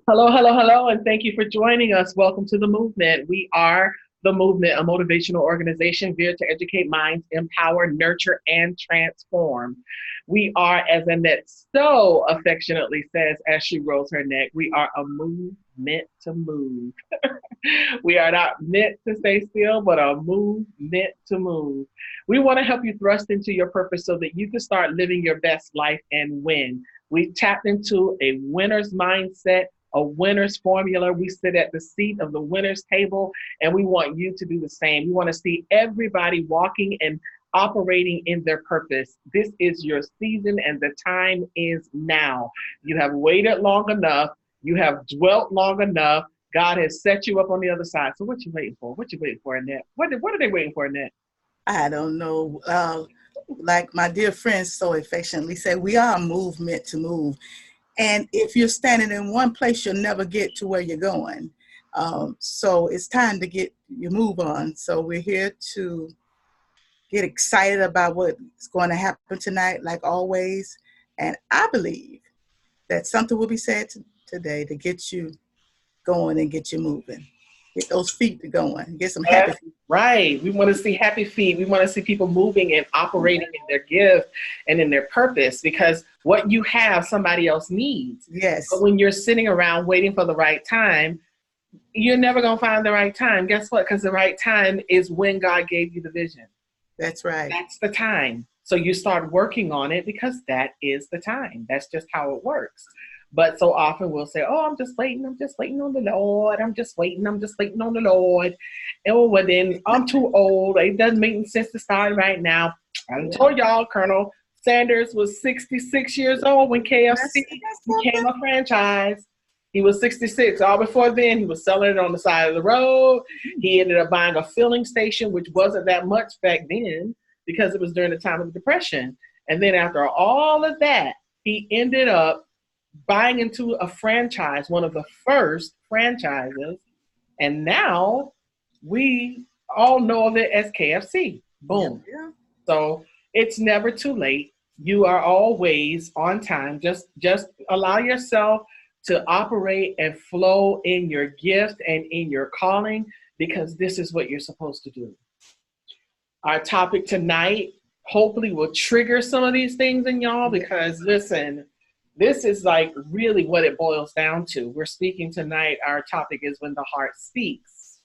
Hello, hello, hello, and thank you for joining us. Welcome to the movement. We are the movement, a motivational organization geared to educate minds, empower, nurture, and transform. We are, as Annette so affectionately says as she rolls her neck, we are a movement to move. We are not meant to stay still, but a movement to move. We want to help you thrust into your purpose so that you can start living your best life and win. We tapped into a winner's mindset, a winner's formula. We sit at the seat of the winner's table, and we want you to do the same. We want to see everybody walking and operating in their purpose. This is your season, and the time is now. You have waited long enough. You have dwelt long enough. God has set you up on the other side. So what you waiting for? What you waiting for, Annette? What are they waiting for, Annette? I don't know. Like my dear friends so affectionately say, we are a movement to move. And if you're standing in one place, you'll never get to where you're going. So it's time to get your move on. So we're here to get excited about what's going to happen tonight, like always. And I believe that something will be said today to get you going and get you moving. Get those feet to going. Get some happy That's feet. right. We want to see happy feet. We want to see people moving and operating in their gift and in their purpose, because what you have, somebody else needs. But Yes, when you're sitting around waiting for the right time, you're never going to find the right time. Guess what? Because the right time is when God gave you the vision. that's right. That's the time. So you start working on it because that is the time. That's just how it works. But so often we'll say, oh, I'm just waiting on the Lord. I'm just waiting on the Lord. Oh, well, then I'm too old. It doesn't make any sense to start right now. I told y'all, Colonel Sanders was 66 years old when KFC That's became something. a franchise. He was 66. All before then, he was selling it on the side of the road. He ended up buying a filling station, which wasn't that much back then because it was during the time of the Depression. And then after all of that, he ended up buying into a franchise, one of the first franchises. And now we all know of it as KFC. Yep, Boom. yeah. So it's never too late. You are always on time. Just allow yourself to operate and flow in your gift and in your calling, because this is what you're supposed to do. Our topic tonight hopefully will trigger some of these things in y'all, Yeah. because listen, this is like really what it boils down to. We're speaking tonight. Our topic is when the heart speaks.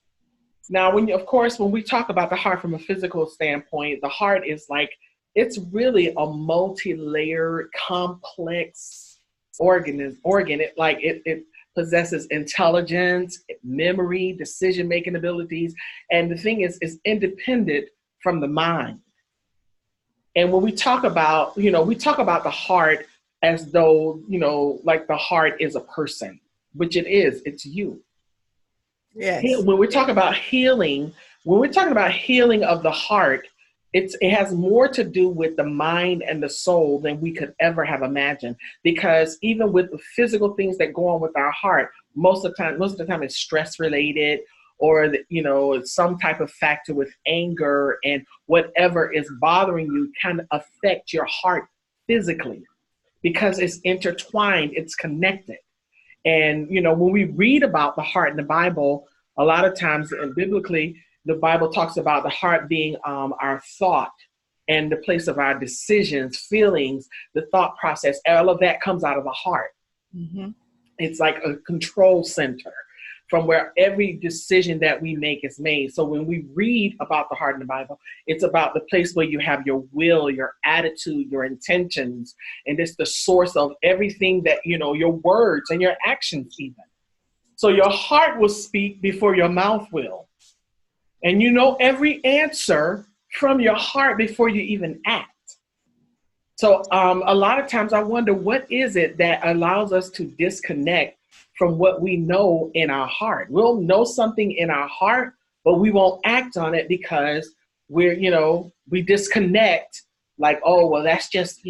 Now, of course, when we talk about the heart from a physical standpoint, the heart is like, it's really a multi-layered, complex organ. It possesses intelligence, memory, decision-making abilities, and the thing is, it's independent from the mind. And when we talk about, we talk about the heart as though, like the heart is a person, which it is. It's you. Yes. When we talk about healing, when we're talking about healing of the heart, it has more to do with the mind and the soul than we could ever have imagined. Because even with the physical things that go on with our heart, most of the time it's stress related, or it's some type of factor with anger, and whatever is bothering you can affect your heart physically because it's intertwined, it's connected. And, when we read about the heart in the Bible, a lot of times, and biblically, the Bible talks about the heart being our thought and the place of our decisions, feelings, the thought process. All of that comes out of the heart. Mm-hmm. It's like a control center from where every decision that we make is made. So when we read about the heart in the Bible, it's about the place where you have your will, your attitude, your intentions, and it's the source of everything that, your words and your actions even. So your heart will speak before your mouth will. And every answer from your heart before you even act. So a lot of times I wonder, what is it that allows us to disconnect from what we know in our heart? We'll know something in our heart, but we won't act on it because we disconnect, like, oh, well, that's just,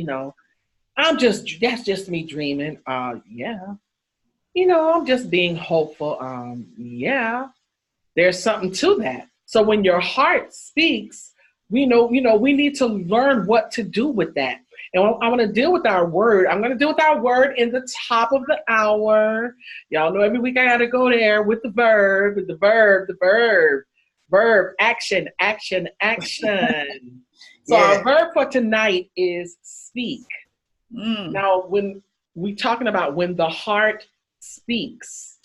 that's just me dreaming. Yeah. I'm just being hopeful. Yeah, there's something to that. So when your heart speaks, we know, we need to learn what to do with that. And I want to deal with our word. I'm going to deal with our word in the top of the hour. Y'all know every week I got to go there with the verb, verb, action, action, action. So our verb for tonight is speak. Now, when we're talking about when the heart speaks,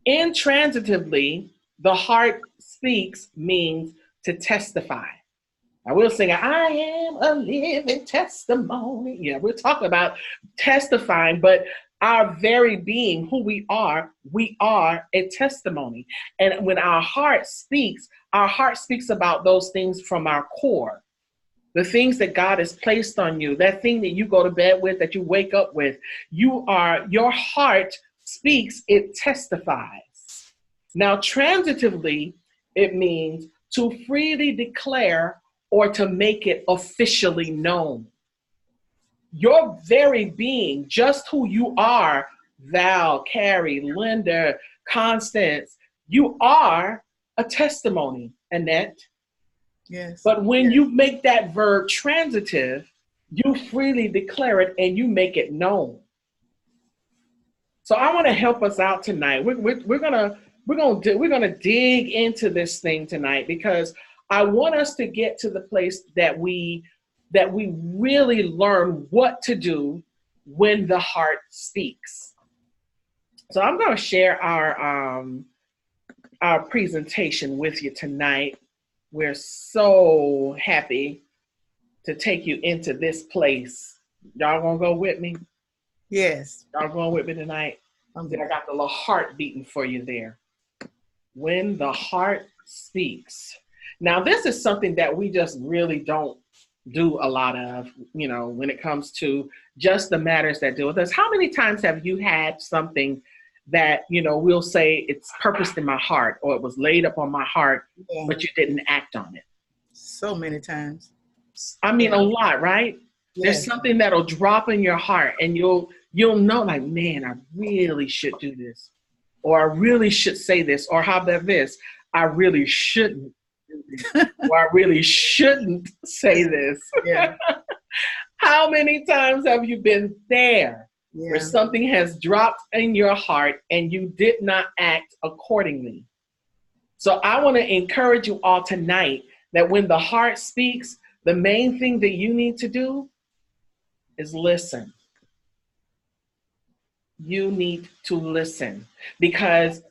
intransitively, the heart speaks means to testify. I will sing, I am a living testimony. Yeah, we're talking about testifying, but our very being, who we are a testimony. And when our heart speaks about those things from our core, the things that God has placed on you, that thing that you go to bed with, that you wake up with, your heart speaks, it testifies. Now, transitively, it means to freely declare or to make it officially known. Your very being, just who you are, Val, Carrie, Linda, Constance, you are a testimony, Annette. Yes. But when you make that verb transitive, you freely declare it and you make it known. So I want to help us out tonight. We're gonna dig into this thing tonight, because I want us to get to the place that we really learn what to do when the heart speaks. So I'm going to share our presentation with you tonight. We're so happy to take you into this place. Y'all gonna go with me? Yes. Y'all going with me tonight? I got the little heart beating for you there. When the heart speaks. Now, this is something that we just really don't do a lot of, when it comes to just the matters that deal with us. How many times have you had something that, we'll say it's purposed in my heart, or it was laid up on my heart, but you didn't act on it? So many times. I mean, a lot, right? Yes. There's something that'll drop in your heart, and you'll know, like, man, I really should do this, or I really should say this, or how about this? I really shouldn't do this, or I really shouldn't say this. Yeah. How many times have you been there where something has dropped in your heart and you did not act accordingly? So I want to encourage you all tonight that when the heart speaks, the main thing that you need to do is listen. You need to listen, because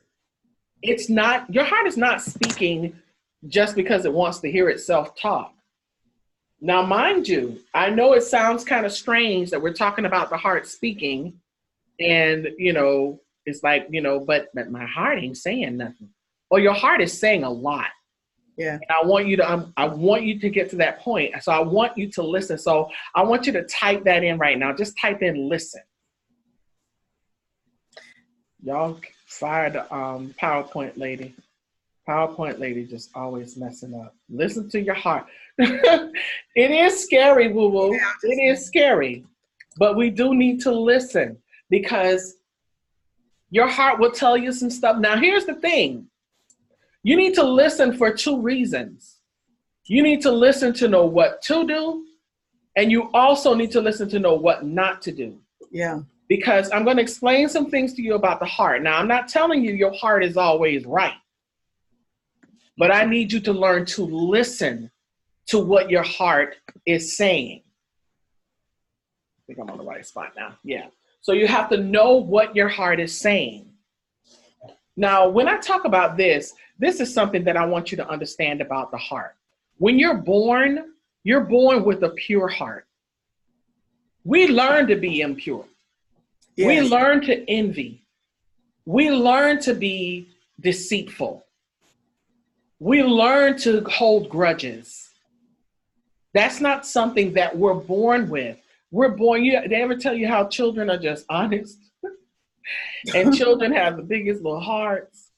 your heart is not speaking just because it wants to hear itself talk. Now, mind you, I know it sounds kind of strange that we're talking about the heart speaking, and, it's like, but my heart ain't saying nothing. Well, your heart is saying a lot. Yeah. And I want you to get to that point. So I want you to listen. So I want you to type that in right now. Just type in listen. Y'all fire the PowerPoint lady. PowerPoint lady just always messing up. Listen to your heart. It is scary, woo-woo. Yeah, it is scary. But we do need to listen, because your heart will tell you some stuff. Now, here's the thing. You need to listen for two reasons. You need to listen to know what to do, and you also need to listen to know what not to do. Yeah. Because I'm going to explain some things to you about the heart. Now, I'm not telling you your heart is always right, but I need you to learn to listen to what your heart is saying. I think I'm on the right spot now. Yeah. So you have to know what your heart is saying. Now, when I talk about this is something that I want you to understand about the heart. When you're born with a pure heart. We learn to be impure. Yes. We learn to envy. We learn to be deceitful. We learn to hold grudges. That's not something that we're born with. We're born, they ever tell you how children are just honest? And children have the biggest little hearts.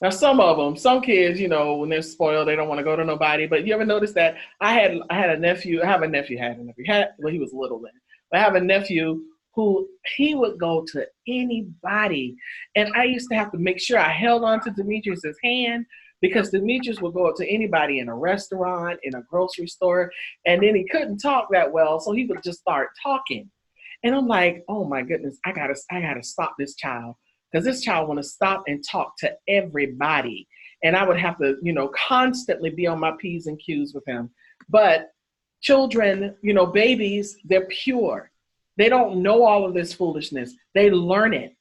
Now, some kids, when they're spoiled, they don't want to go to nobody. But you ever notice that I had a nephew, well, he was little then. But I have a nephew who he would go to anybody. And I used to have to make sure I held on to Demetrius's hand, because Demetrius would go up to anybody in a restaurant, in a grocery store, and then he couldn't talk that well, so he would just start talking. And I'm like, oh my goodness, I gotta stop this child, because this child want to stop and talk to everybody, and I would have to, constantly be on my P's and Q's with him. But children, babies, they're pure. They don't know all of this foolishness. They learn it.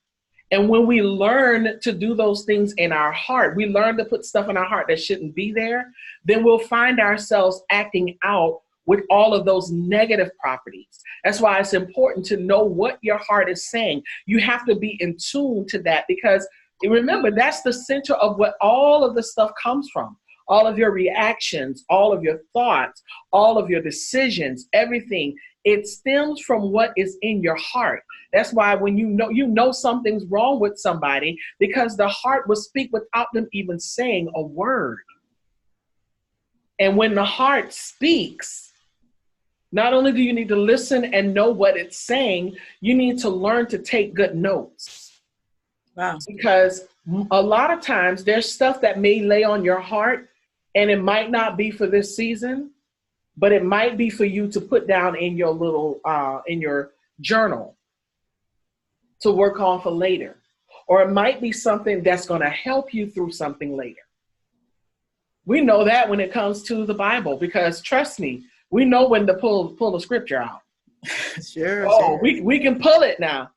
And when we learn to do those things in our heart, we learn to put stuff in our heart that shouldn't be there, then we'll find ourselves acting out with all of those negative properties. That's why it's important to know what your heart is saying. You have to be in tune to that, because remember, that's the center of what all of the stuff comes from. All of your reactions, all of your thoughts, all of your decisions, everything, it stems from what is in your heart. That's why when you know something's wrong with somebody, because the heart will speak without them even saying a word. And when the heart speaks, not only do you need to listen and know what it's saying, you need to learn to take good notes. Wow. Because a lot of times there's stuff that may lay on your heart, and it might not be for this season, but it might be for you to put down in your little, in your journal to work on for later. Or it might be something that's going to help you through something later. We know that when it comes to the Bible, because trust me, we know when to pull the scripture out. Sure. Oh, we can pull it now.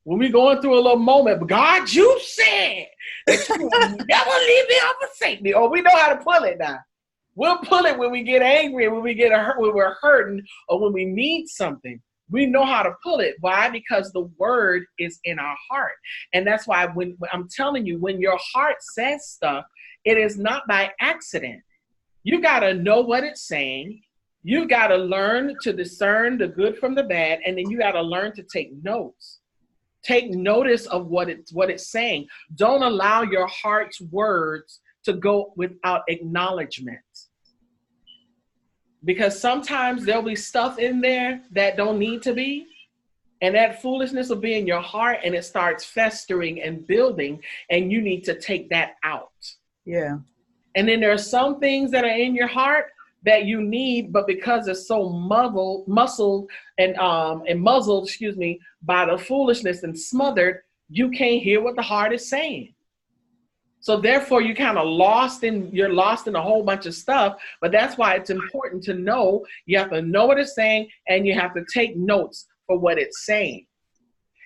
When we're going through a little moment, but God, you said that you will never leave me or forsake me. Oh, we know how to pull it now. We'll pull it when we get angry, when we get hurt, when we're hurting, or when we need something. We know how to pull it. Why? Because the word is in our heart. And that's why when I'm telling you, when your heart says stuff, it is not by accident. You got to know what it's saying. You got to learn to discern the good from the bad. And then you got to learn to take notes. Take notice of what it's saying. Don't allow your heart's words to go without acknowledgement. Because sometimes there'll be stuff in there that don't need to be. And that foolishness will be in your heart, and it starts festering and building, and you need to take that out. Yeah. And then there are some things that are in your heart that you need, but because it's so muzzled and muzzled, by the foolishness and smothered, you can't hear what the heart is saying. So therefore, you're lost in a whole bunch of stuff. But that's why it's important to know. You have to know what it's saying, and you have to take notes for what it's saying.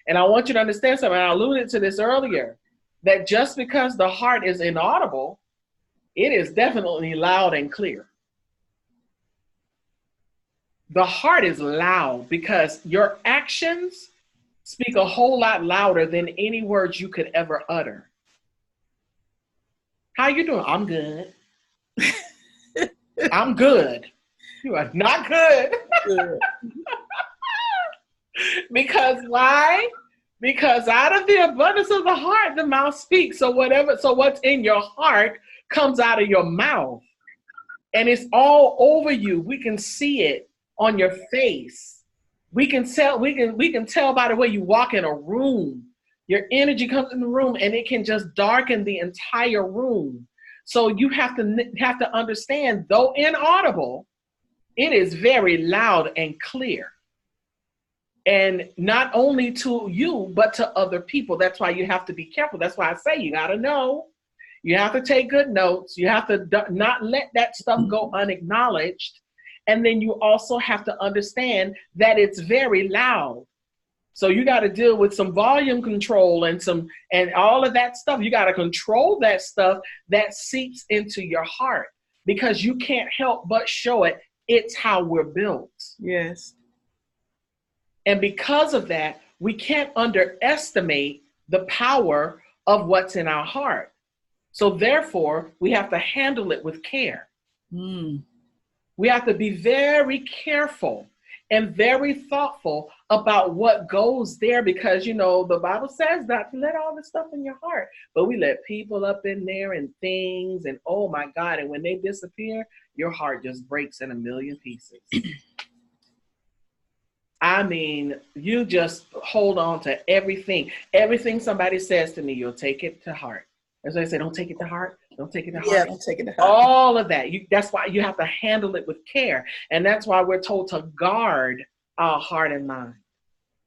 And I want you to understand something. I alluded to this earlier, that just because the heart is inaudible, it is definitely loud and clear. The heart is loud because your actions speak a whole lot louder than any words you could ever utter. How you doing? I'm good. I'm good. You are not good. Because why? Because out of the abundance of the heart, the mouth speaks. So what's in your heart comes out of your mouth. And it's all over you. We can see it on your face. We can tell by the way you walk in a room. Your energy comes in the room, and it can just darken the entire room. So you have to understand, though inaudible, it is very loud and clear. And not only to you, but to other people. That's why you have to be careful. That's why I say you got to know. You have to take good notes. You have to not let that stuff go unacknowledged. And then you also have to understand that it's very loud. So you got to deal with some volume control and all of that stuff. You got to control that stuff that seeps into your heart, because you can't help but show it. It's how we're built. Yes. And because of that, we can't underestimate the power of what's in our heart. So therefore, we have to handle it with care. We have to be very careful and very thoughtful about what goes there, because, the Bible says not to let all this stuff in your heart, but we let people up in there and things, and oh my God, and when they disappear, your heart just breaks in a million pieces. I mean, you just hold on to everything. Everything somebody says to me, you'll take it to heart. As they say, don't take it to heart. Don't take it to Yeah, heart. don't take it to heart. All of that. That's why you have to handle it with care. And that's why we're told to guard our heart and mind.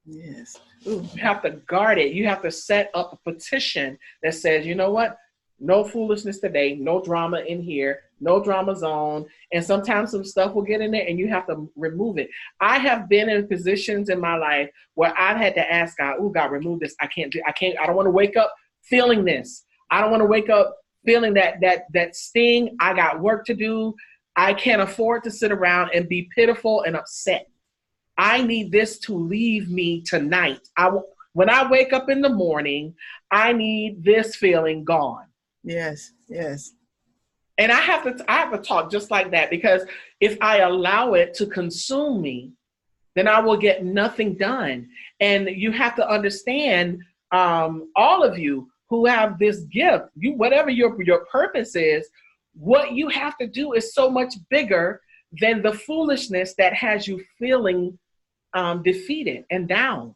Yes. Ooh. You have to guard it. You have to set up a petition that says, you know what? No foolishness today, no drama in here, no drama zone. And sometimes some stuff will get in there and you have to remove it. I have been in positions in my life where I've had to ask God, oh God, remove this. I don't want to wake up feeling this. I don't want to wake up feeling that sting. I got work to do. I can't afford to sit around and be pitiful and upset. I need this to leave me tonight. When I wake up in the morning, I need this feeling gone. Yes, yes. And I have to talk just like that, because if I allow it to consume me, then I will get nothing done. And you have to understand, all of you who have this gift, whatever your purpose is, what you have to do is so much bigger than the foolishness that has you feeling defeated and down.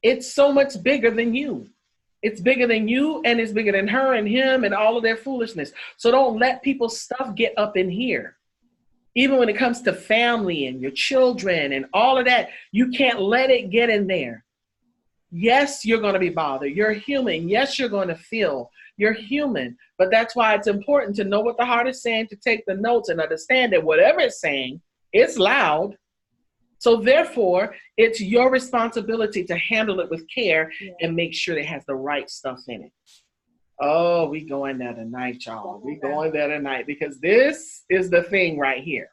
It's so much bigger than you. It's bigger than you, and it's bigger than her and him and all of their foolishness. So don't let people's stuff get up in here. Even when it comes to family and your children and all of that, you can't let it get in there. Yes, you're going to be bothered. You're human. Yes, you're going to feel. You're human. But that's why it's important to know what the heart is saying, to take the notes and understand that whatever it's saying, it's loud. So therefore, it's your responsibility to handle it with care and make sure it has the right stuff in it. Oh, we going there tonight, y'all. We going there tonight, because this is the thing right here.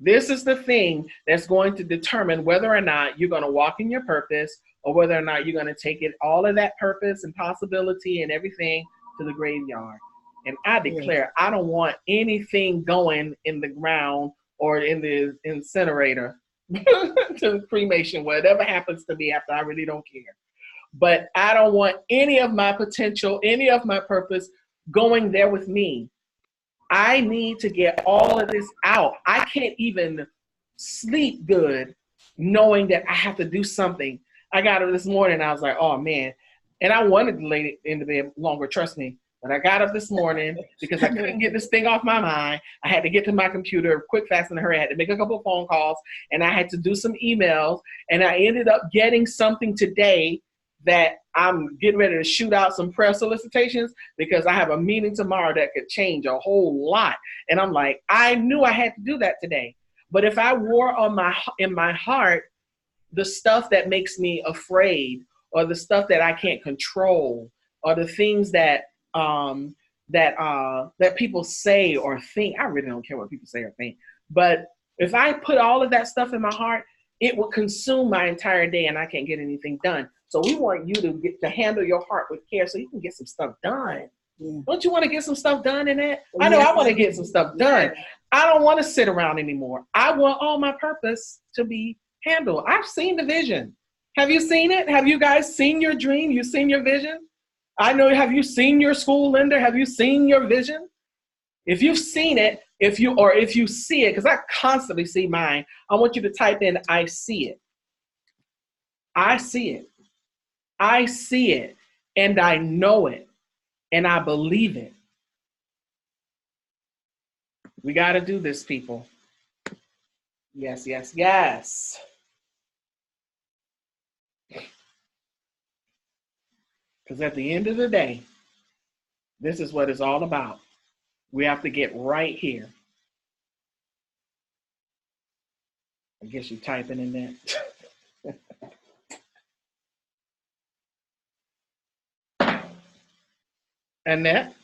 This is the thing that's going to determine whether or not you're going to walk in your purpose, or whether or not you're going to take it, all of that purpose and possibility and everything, to the graveyard. And I declare, I don't want anything going in the ground or in the incinerator to cremation, whatever happens to me after. I really don't care. But I don't want any of my potential, any of my purpose going there with me. I need to get all of this out. I can't even sleep good knowing that I have to do something. I got up this morning and I was like, oh man. And I wanted to lay in the bed longer, trust me. But I got up this morning because I couldn't get this thing off my mind. I had to get to my computer quick, fast, and hurry. I had to make a couple of phone calls, and I had to do some emails. And I ended up getting something today that I'm getting ready to shoot out some press solicitations, because I have a meeting tomorrow that could change a whole lot. And I'm like, I knew I had to do that today. But if I wore in my heart the stuff that makes me afraid, or the stuff that I can't control, or the things that people say or think. I really don't care what people say or think. But if I put all of that stuff in my heart, it will consume my entire day and I can't get anything done. So we want you to get to handle your heart with care so you can get some stuff done. Yeah. Don't you want to get some stuff done in that? I know I want to get some stuff done. Yeah. I don't want to sit around anymore. I want all my purpose to be handled. I've seen the vision. Have you seen it? Have you guys seen your dream? You seen your vision? I know, have you seen your school, Linda? Have you seen your vision? If you've seen it, if you see it, because I constantly see mine, I want you to type in, I see it. I see it. I see it, and I know it, and I believe it. We got to do this, people. Yes, yes, yes. Because at the end of the day, this is what it's all about. We have to get right here. I guess you're typing in that. Annette,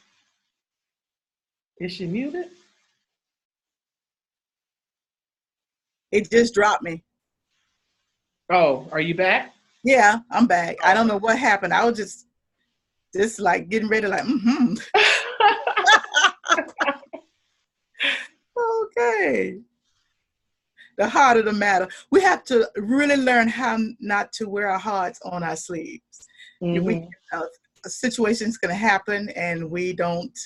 is she muted? It just dropped me. Oh, are you back? Yeah, I'm back. I don't know what happened. I was just like getting ready, like, Okay. The heart of the matter. We have to really learn how not to wear our hearts on our sleeves. Mm-hmm. A situation's going to happen and we don't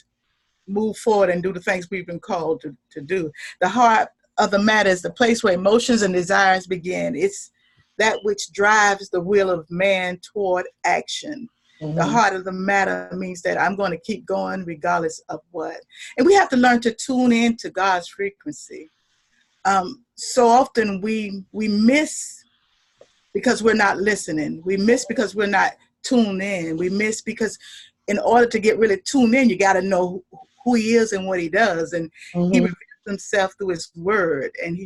move forward and do the things we've been called to do. The heart of the matter is the place where emotions and desires begin. It's that which drives the will of man toward action. The Mm-hmm. heart of the matter means that I'm going to keep going regardless of what. And we have to learn to tune in to God's frequency. So often we miss because we're not listening. We miss because we're not tuned in. We miss because in order to get really tuned in, you got to know who he is and what he does. And he Mm-hmm. reveals himself through his word. And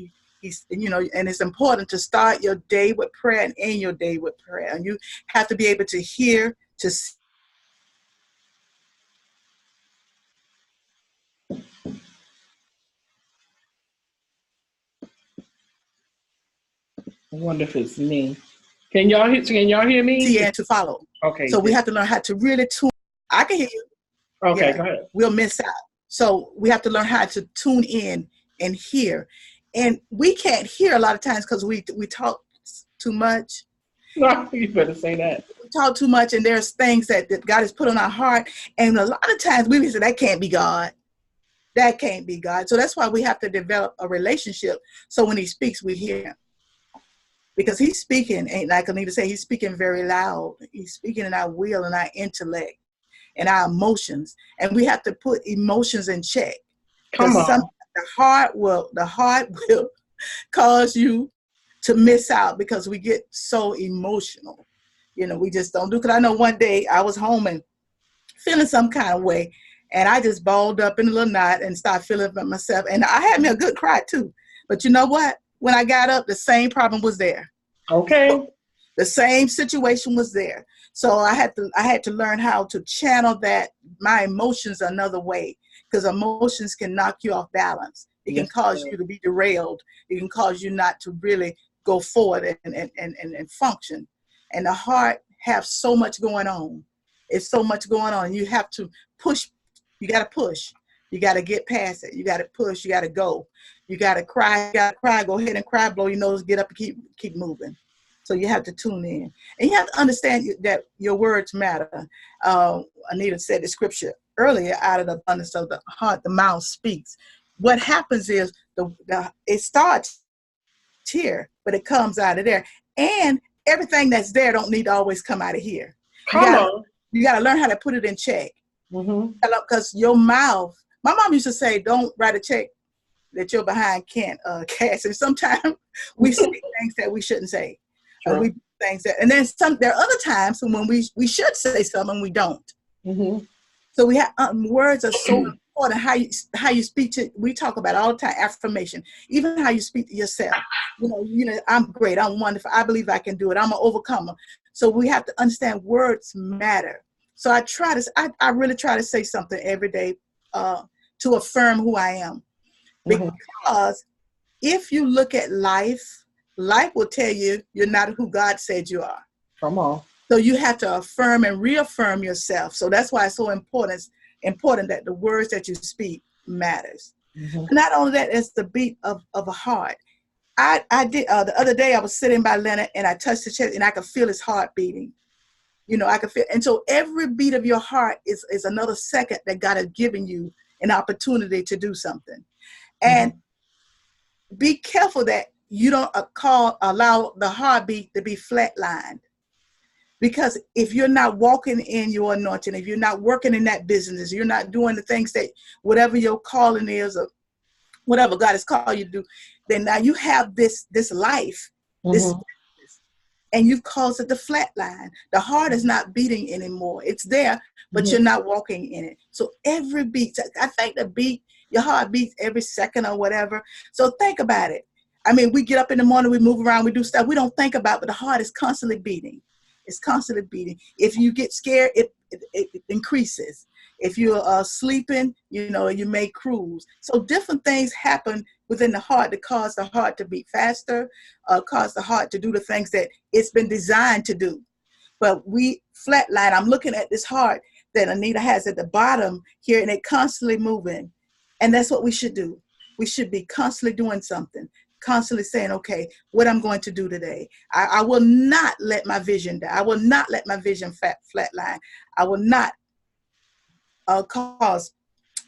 he's, and it's important to start your day with prayer and end your day with prayer. And you have to be able to hear, to see. I wonder if it's me. Can y'all hear me? And to follow. Okay, So we good. have to learn how to really tune. I can hear you. Okay, Yeah, go ahead. we'll miss out. So we have to learn how to tune in and hear. And we can't hear a lot of times because we talk too much. No, you better say that. We talk too much, and there's things that God has put on our heart. And a lot of times we say, that can't be God. That can't be God. So that's why we have to develop a relationship. So when he speaks, we hear him. Because he's speaking, and like Anita said, he's speaking very loud. He's speaking in our will and our intellect and our emotions. And we have to put emotions in check. Come Because on. the heart will cause you to miss out because we get so emotional. We just don't do. Because I know one day I was home and feeling some kind of way, and I just balled up in a little knot and started feeling it myself. And I had me a good cry too. But you know what? When I got up, the same problem was there. Okay. The same situation was there. So I had to learn how to channel my emotions another way, because emotions can knock you off balance. It can Yes. cause you to be derailed. It can cause you not to really go forward and function. And the heart have so much going on. It's so much going on. You have to push. You got to push. You got to get past it. You got to push. You got to go. You got to cry. You got to cry. Go ahead and cry. Blow your nose. Get up and keep moving. So you have to tune in. And you have to understand that your words matter. Anita said the scripture earlier, out of the abundance of the heart, the mouth speaks. What happens is it starts here, but it comes out of there. And everything that's there don't need to always come out of here. Come on. You got to learn how to put it in check. Mm-hmm. Because your mouth, my mom used to say, don't write a check that your behind can't cash. And sometimes we say things that we shouldn't say. We do things that, and then there are other times when we should say something and we don't. Mm-hmm. So we have words are so important. How you speak to, we talk about all the time, affirmation. Even how you speak to yourself. I'm great. I'm wonderful. I believe I can do it. I'm an overcomer. So we have to understand words matter. So I really try to say something every day to affirm who I am. Because if you look at life will tell you you're not who God said you are. Come on. So you have to affirm and reaffirm yourself. So that's why it's so important that the words that you speak matters. Mm-hmm. Not only that, it's the beat of a heart. I did the other day I was sitting by Leonard and I touched his chest and I could feel his heart beating. I could feel, and so every beat of your heart is another second that God has given you an opportunity to do something. And be careful that you don't allow the heartbeat to be flatlined. Because if you're not walking in your anointing, if you're not working in that business, you're not doing the things that whatever your calling is or whatever God has called you to do, then now you have this life, this, and you've caused it to flatline. The heart is not beating anymore. It's there, but you're not walking in it. So every beat, I think your heart beats every second or whatever. So think about it. I mean, we get up in the morning, we move around, we do stuff we don't think about, but the heart is constantly beating. It's constantly beating. If you get scared, it increases. If you're sleeping, you may cruise. So different things happen within the heart that cause the heart to beat faster, cause the heart to do the things that it's been designed to do. But we flatline. I'm looking at this heart that Anita has at the bottom here, and it constantly moving. And that's what we should do. We should be constantly doing something, constantly saying, okay, what I'm going to do today. I will not let my vision die. I will not let my vision flatline. I will not cause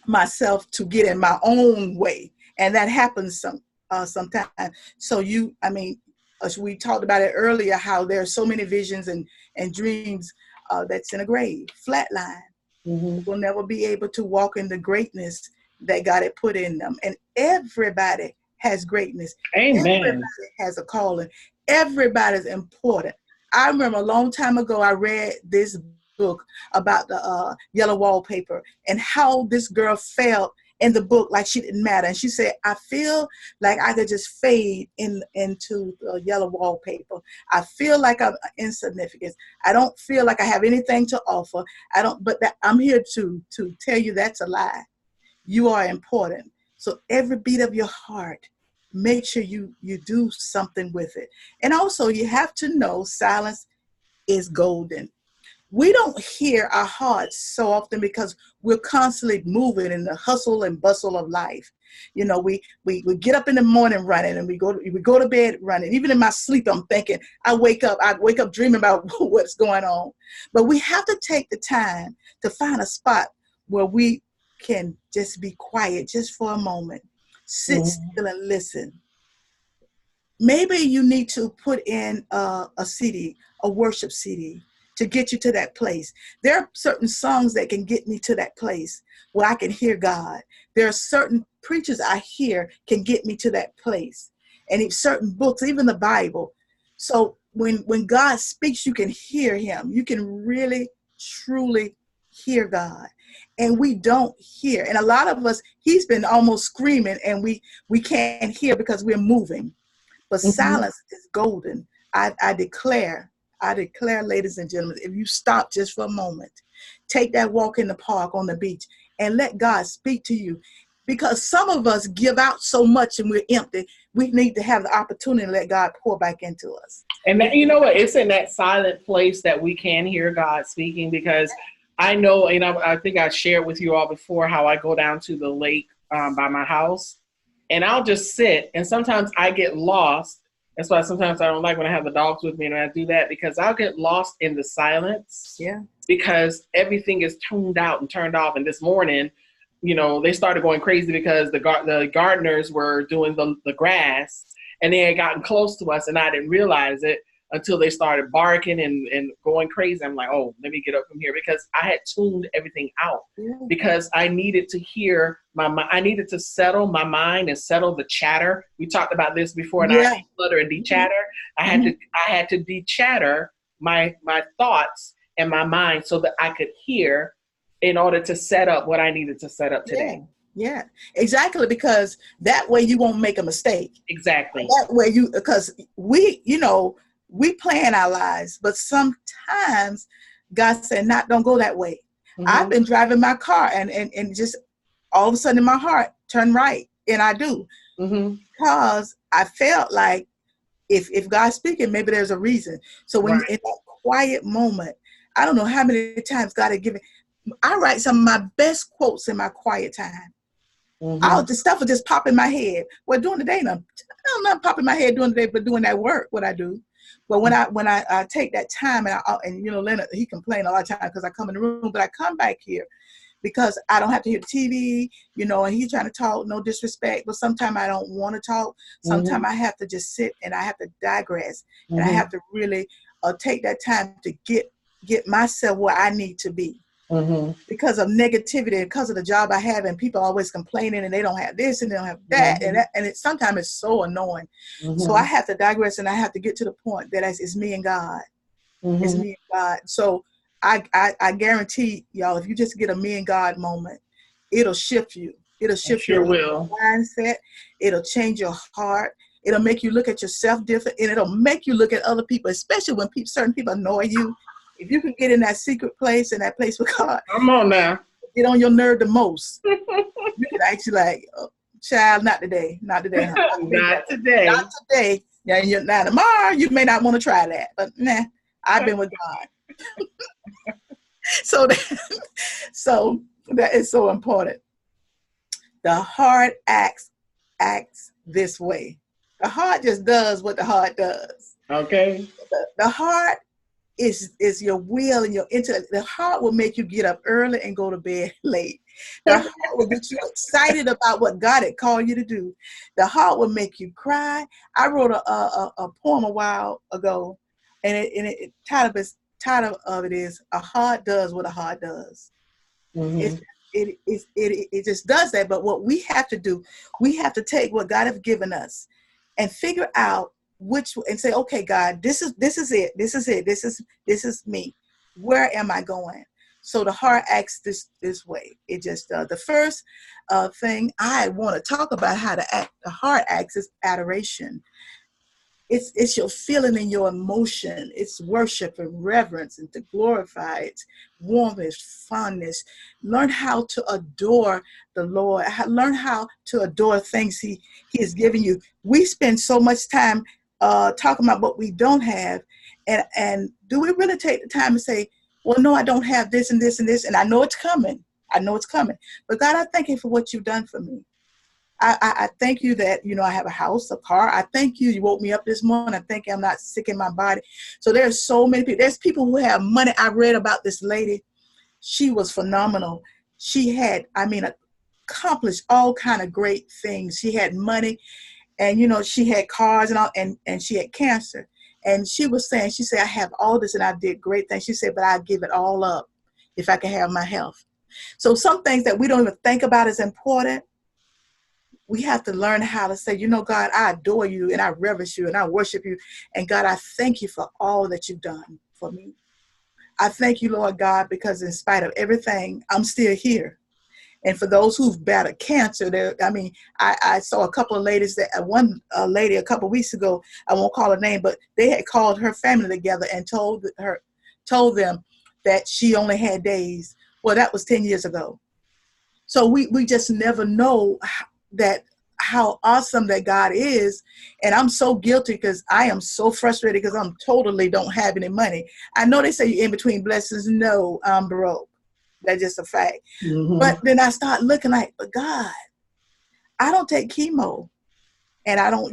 myself to get in my own way. And that happens sometimes. So as we talked about it earlier, how there are so many visions and and dreams that's in a grave, flatline. Mhm. Will never be able to walk in the greatness that God had put in them. And everybody has greatness. Amen. Everybody has a calling. Everybody's important. I remember a long time ago, I read this book about the yellow wallpaper and how this girl felt in the book like she didn't matter. And she said, I feel like I could just fade into the yellow wallpaper. I feel like I'm insignificant. I don't feel like I have anything to offer. I don't, but I'm here to tell you that's a lie. You are important. So every beat of your heart, make sure you do something with it. And also you have to know silence is golden. We don't hear our hearts so often because we're constantly moving in the hustle and bustle of life. You know, we get up in the morning running, and we go to bed running. Even in my sleep, I'm thinking, I wake up dreaming about what's going on. But we have to take the time to find a spot where we can just be quiet just for a moment, sit Mhm. still and listen. Maybe you need to put in a CD, a worship CD, to get you to that place. There are certain songs that can get me to that place where I can hear God. There are certain preachers I hear can get me to that place. And it's certain books, even the Bible. So when God speaks, you can hear him. You can really, truly hear God. And we don't hear. And a lot of us, he's been almost screaming, and we can't hear because we're moving. But Mhm. silence is golden. I declare, ladies and gentlemen, if you stop just for a moment, take that walk in the park, on the beach, and let God speak to you. Because some of us give out so much and we're empty. We need to have the opportunity to let God pour back into us. And that, you know what? It's in that silent place that we can hear God speaking, because I know, and I think I shared with you all before how I go down to the lake by my house, and I'll just sit. And sometimes I get lost. That's why sometimes I don't like when I have the dogs with me and I do that, because I'll get lost in the silence Yeah. because everything is tuned out and turned off. And this morning, they started going crazy because the gardeners were doing the grass, and they had gotten close to us, and I didn't realize it until they started barking and going crazy. I'm like, oh, let me get up from here, because I had tuned everything out, Yeah. because I needed to hear I needed to settle my mind and settle the chatter. We talked about this before in our Yeah. declutter and dechatter. Mhm. I had to dechatter my thoughts and my mind so that I could hear, in order to set up what I needed to set up Yeah. today. Yeah. Exactly. Because that way you won't make a mistake. Exactly. That way because we plan our lives, but sometimes God said, not, don't go that way. I've Mm-hmm. been driving my car and just all of a sudden in my heart turn right. And I do, Mm-hmm. because I felt like if God's speaking, maybe there's a reason. So when Right. you in that quiet moment, I don't know how many times God had given. I write some of my best quotes in my quiet time. All Mm-hmm. the stuff will just pop in my head. Well, during the day, I'm not popping my head during the day, but doing that work, what I do. But when I take that time, and Leonard, he complained a lot of times because I come in the room, but I come back here because I don't have to hear the TV, and he's trying to talk, no disrespect, but sometimes I don't want to talk. Sometimes Mm-hmm. I have to just sit and I have to digress, and I have Mm-hmm. to really take that time to get myself where I need to be, Mm-hmm. because of negativity, because of the job I have, and people always complaining, and they don't have this and they don't have that, Mm-hmm. and it sometimes it's so annoying. So I Mm-hmm. have to digress, and I have to get to the point that it's me and God. It's Mm-hmm. me and God. So I guarantee y'all, if you just get a me and God moment, it'll shift you. It'll I shift sure your will. mindset. It'll change your heart. It'll make you look at yourself different, and it'll make you look at other people, especially when certain people annoy you. If you can get in that secret place, in that place with God, Come on now. get on your nerve the most, you can actually like, oh, child, not today, not today, honey. Not Not today. today. Yeah, now tomorrow you may not want to try that, but nah, I've been with God. So so that is so important. The heart acts this way. The heart just does what the heart does. Okay. The heart is your will and your intellect. The heart will make you get up early and go to bed late. The heart will get you excited about what God had called you to do. The heart will make you cry. I wrote a poem a while ago, and it titled title of it is A Heart Does What a Heart Does. Mm-hmm. It just does that. But what we have to do, we have to take what God has given us and figure out and say, okay, God, this is it. This is me. Where am I going? So the heart acts this way. It just the first thing I want to talk about how the heart acts is adoration. It's your feeling and your emotion. It's worship and reverence and to glorify. It's warmth, fondness. Learn how to adore the Lord. Learn how to adore things He has given you. We spend so much time talking about what we don't have, and do we really take the time and say, "Well, no, I don't have this and this and this, and I know it's coming. I know it's coming." But God, I thank you for what you've done for me. I thank you that, I have a house, a car. I thank you. You woke me up this morning. I thank you I'm not sick in my body. So there's so many people. There's people who have money. I read about this lady. She was phenomenal. She had, accomplished all kind of great things. She had money and, she had cars and all, and she had cancer. And she said, I have all this and I did great things. She said, but I give it all up if I can have my health. So some things that we don't even think about as important, we have to learn how to say, God, I adore you and I reverence you and I worship you. And God, I thank you for all that you've done for me. I thank you, Lord God, because in spite of everything, I'm still here. And for those who've battled cancer, I saw a couple of ladies one lady a couple of weeks ago, I won't call her name, but they had called her family together and told them that she only had days. Well, that was 10 years ago. So we just never know how awesome that God is. And I'm so guilty because I am so frustrated because I'm totally don't have any money. I know they say you're in between blessings. No, I'm broke. That's just a fact. Mm-hmm. But then I start looking like, but God, I don't take chemo and I don't,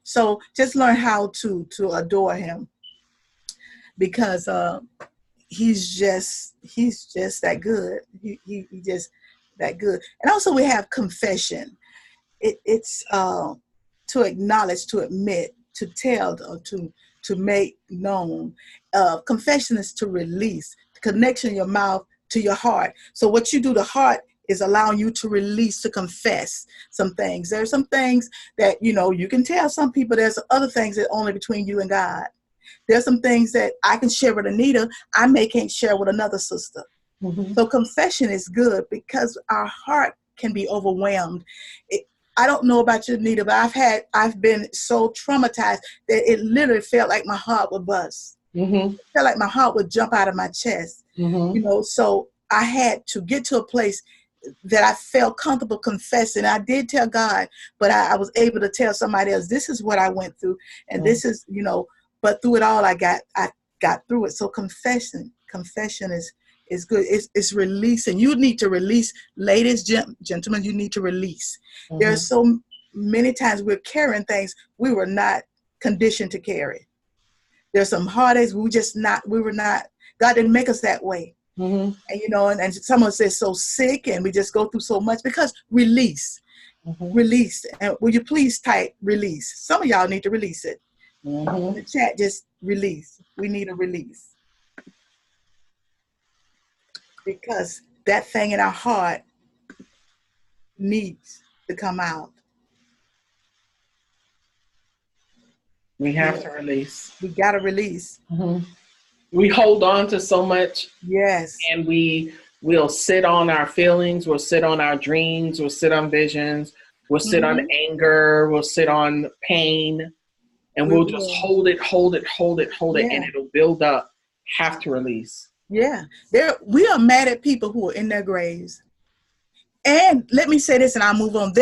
so just learn how to adore him because he's just that good. He just that good. And also we have confession. It's to acknowledge, to admit, to tell, or to make known. Confession is to release, the connection of your mouth to your heart. So what you do, the heart is allowing you to release, to confess some things. There's some things that, you can tell some people. There's other things that only between you and God. There's some things that I can share with Anita, can't share with another sister. Mm-hmm. So confession is good because our heart can be overwhelmed. I don't know about you, Anita, but I've been so traumatized that it literally felt like my heart would bust. Mm-hmm. It felt like my heart would jump out of my chest. Mm-hmm. So I had to get to a place that I felt comfortable confessing. I did tell God, but I was able to tell somebody else, this is what I went through. And this is, but through it all, I got through it. So confession is good. It's releasing. You need to release, ladies, gentlemen, you need to release. Mm-hmm. There are so many times we're carrying things we were not conditioned to carry. There's some heartaches we were not, God didn't make us that way. Mm-hmm. And and someone says so sick and we just go through so much because release. Mm-hmm. Release. And will you please type release? Some of y'all need to release it. Mm-hmm. In the chat, just release. We need a release. Because that thing in our heart needs to come out. We have to release. We got to release. Mm-hmm. We hold on to so much. Yes. And we'll sit on our feelings. We'll sit on our dreams. We'll sit on visions. We'll sit on anger. We'll sit on pain. And we'll just hold it, and it'll build up. Have to release. Yeah. We are mad at people who are in their graves. And let me say this and I'll move on.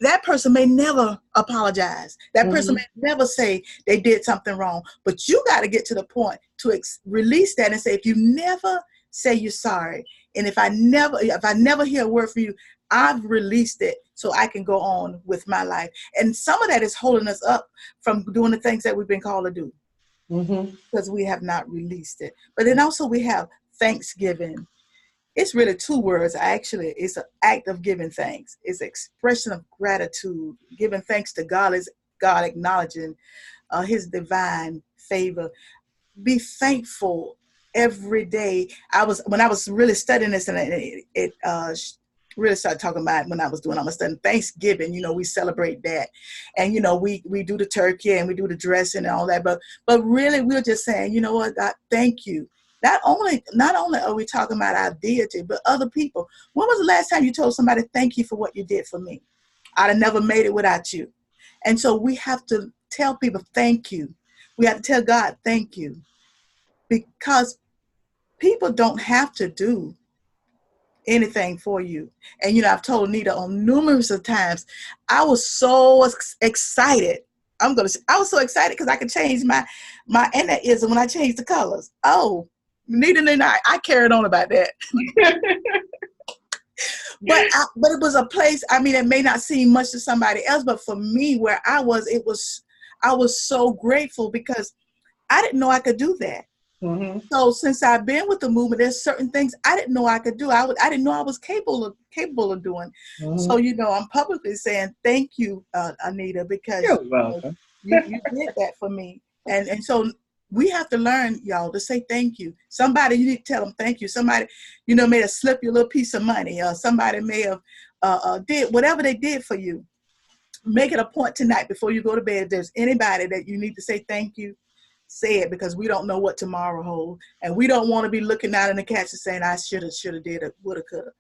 That person may never apologize. That person may never say they did something wrong. But you got to get to the point to release that and say, if you never say you're sorry, and if I never hear a word from you, I've released it so I can go on with my life. And some of that is holding us up from doing the things that we've been called to do. Because we have not released it. But then also we have thanksgiving. It's really two words. Actually, it's an act of giving thanks. It's an expression of gratitude. Giving thanks to God is God acknowledging his divine favor. be thankful every day. When I was really studying this, and it really started talking about when I was studying Thanksgiving. We celebrate that, and we do the turkey and we do the dressing and all that. But really, we're just saying, you know what, God, thank you. Not only are we talking about our deity, but other people. When was the last time you told somebody, thank you for what you did for me? I'd have never made it without you. And so we have to tell people thank you. We have to tell God thank you, because people don't have to do anything for you. And I've told Nita on numerous of times, I was so excited. I was so excited because I could change my aneurism when I changed the colors. Oh, Nita and I carried on about that. But it was a place, it may not seem much to somebody else, but for me, where I was so grateful, because I didn't know I could do that. Mm-hmm. So since I've been with the movement, there's certain things I didn't know I could do. I didn't know I was capable of doing. Mm-hmm. So I'm publicly saying thank you, Anita, because You're welcome. you did that for me. And so we have to learn, y'all, to say thank you. Somebody, you need to tell them thank you. Somebody, may have slipped you a little piece of money, or somebody may have did whatever they did for you. Make it a point tonight before you go to bed. If there's anybody that you need to say thank you, say it, because we don't know what tomorrow holds, and we don't want to be looking out in the catch and saying I should have did it, would have, could have.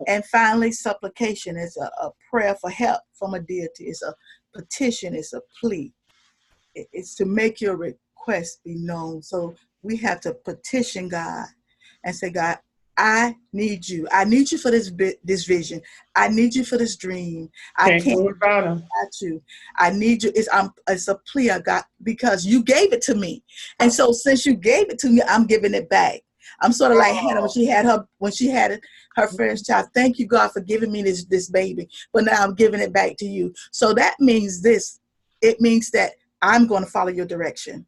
And finally, supplication is a prayer for help from a deity. It's a petition. It's a plea. It's to make your request be known. So we have to petition God and say, God, I need you. I need you for this vision. I need you for this dream. I can't do without you. I need you. It's a plea I got, because you gave it to me. And so since you gave it to me, I'm giving it back. I'm sort of like Hannah when she had her first child. Thank you, God, for giving me this baby. But now I'm giving it back to you. So that means this. It means that I'm going to follow your direction.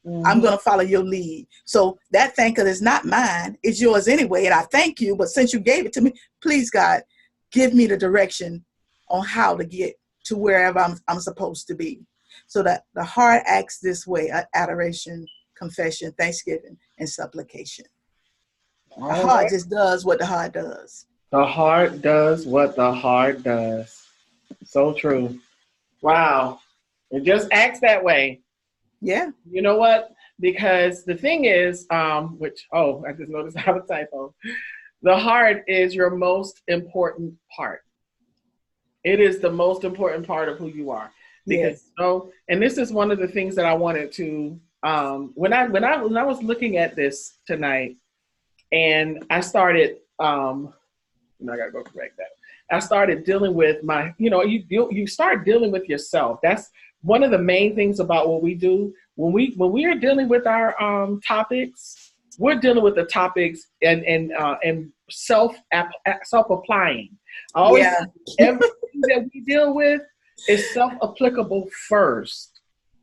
Mm-hmm. I'm going to follow your lead. So that thanker is not mine. It's yours anyway. And I thank you. But since you gave it to me, please, God, give me the direction on how to get to wherever I'm supposed to be. So that the heart acts this way: adoration, confession, thanksgiving, and supplication. The heart just does what the heart does. The heart does what the heart does. So true. Wow. It just acts that way. Yeah. You know what? Because the thing is, I just noticed I have a typo. The heart is your most important part. It is the most important part of who you are. Because and this is one of the things that I wanted to when I was looking at this tonight, and I started I gotta go correct that. I started dealing with my, you start dealing with yourself. That's one of the main things about what we do. When we are dealing with our topics, we're dealing with the topics and self-applying. Everything that we deal with is self-applicable first.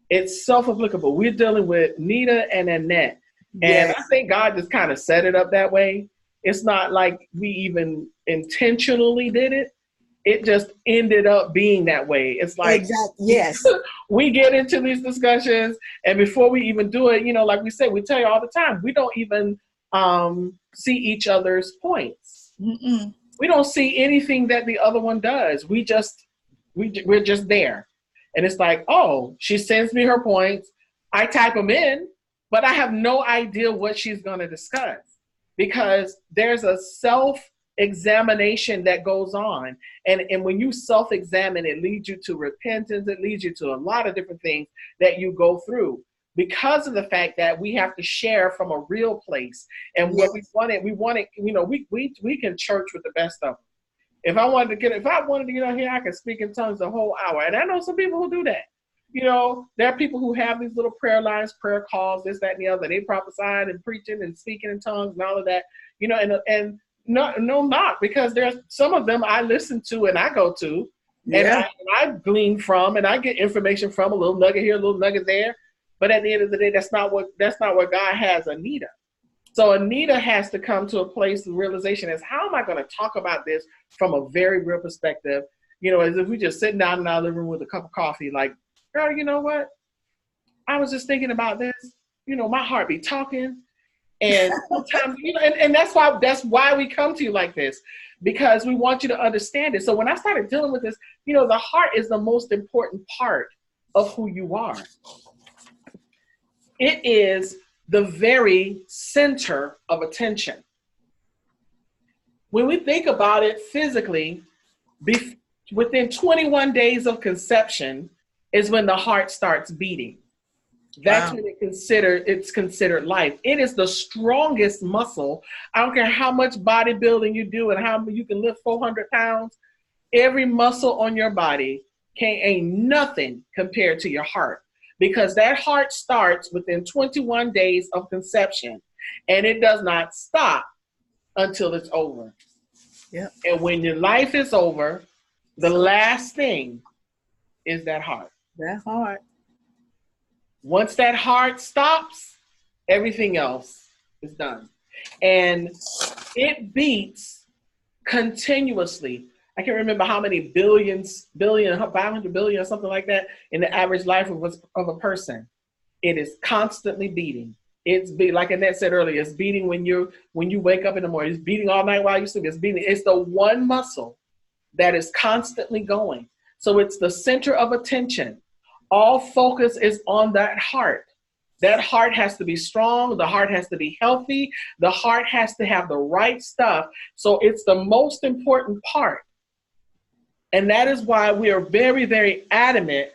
It's self-applicable. We're dealing with Nita and Annette. And I think God just kind of set it up that way. It's not like we even intentionally did it. It just ended up being that way. It's like, we get into these discussions, and before we even do it, like we say, we tell you all the time, we don't even see each other's points. Mm-mm. We don't see anything that the other one does. We're just there. And it's like, oh, she sends me her points. I type them in, but I have no idea what she's going to discuss, because there's a self-examination that goes on. And when you self-examine, it leads you to repentance. It leads you to a lot of different things that you go through, because of the fact that we have to share from a real place. And what we wanted, we can church with the best of them. If I wanted to get on here, I could speak in tongues the whole hour. And I know some people who do that. There are people who have these little prayer lines, prayer calls, this, that, and the other. They prophesying and preaching and speaking in tongues and all of that, and no knock, because there's some of them I listen to and I go to, and I glean from, and I get information from, a little nugget here, a little nugget there. But at the end of the day, that's not what God has Anita. So Anita has to come to a place of realization as, how am I going to talk about this from a very real perspective? As if we just sitting down in our living room with a cup of coffee, like, girl, you know what? I was just thinking about this. my heart be talking. And sometimes, and that's why we come to you like this, because we want you to understand it. So when I started dealing with this, the heart is the most important part of who you are. It is the very center of attention. When we think about it physically, within 21 days of conception is when the heart starts beating. That's Wow. when it's considered life. It is the strongest muscle. I don't care how much bodybuilding you do and how you can lift 400 pounds. Every muscle on your body ain't nothing compared to your heart, because that heart starts within 21 days of conception, and it does not stop until it's over. Yep. And when your life is over, the last thing is that heart. That heart. Once that heart stops, everything else is done. And it beats continuously. I can't remember how many billion, 500 billion or something like that in the average life of a person. It is constantly beating. It's like Annette said earlier, it's beating when you wake up in the morning. It's beating all night while you sleep. It's beating. It's the one muscle that is constantly going. So it's the center of attention. All focus is on that heart. That heart has to be strong. The heart has to be healthy. The heart has to have the right stuff. So it's the most important part. And that is why we are very, very adamant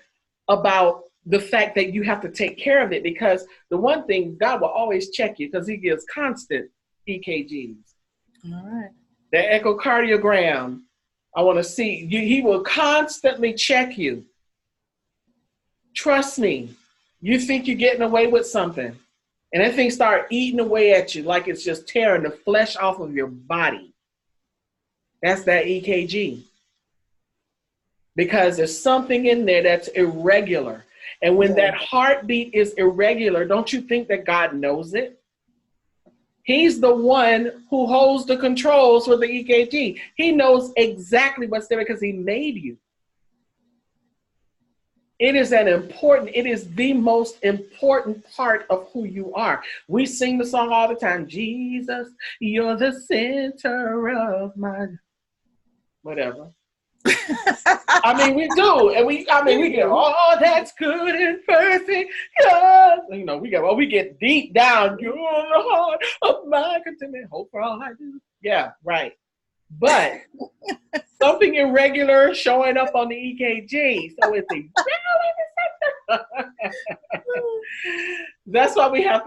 about the fact that you have to take care of it, because the one thing, God will always check you because he gives constant EKGs. All right. The echocardiogram, I want to see, he will constantly check you. Trust me, you think you're getting away with something, and that thing start eating away at you like it's just tearing the flesh off of your body. That's that EKG. Because there's something in there that's irregular. And when that heartbeat is irregular, don't you think that God knows it? He's the one who holds the controls for the EKG. He knows exactly what's there because he made you. It is the most important part of who you are. We sing the song all the time, Jesus, you're the center of my whatever. I mean, we do, and we get, oh, that's good and perfect. God. We get deep down. You're the heart of my contentment. Hope for all I do. Yeah, right. But something irregular showing up on the EKG, so it's that's why we have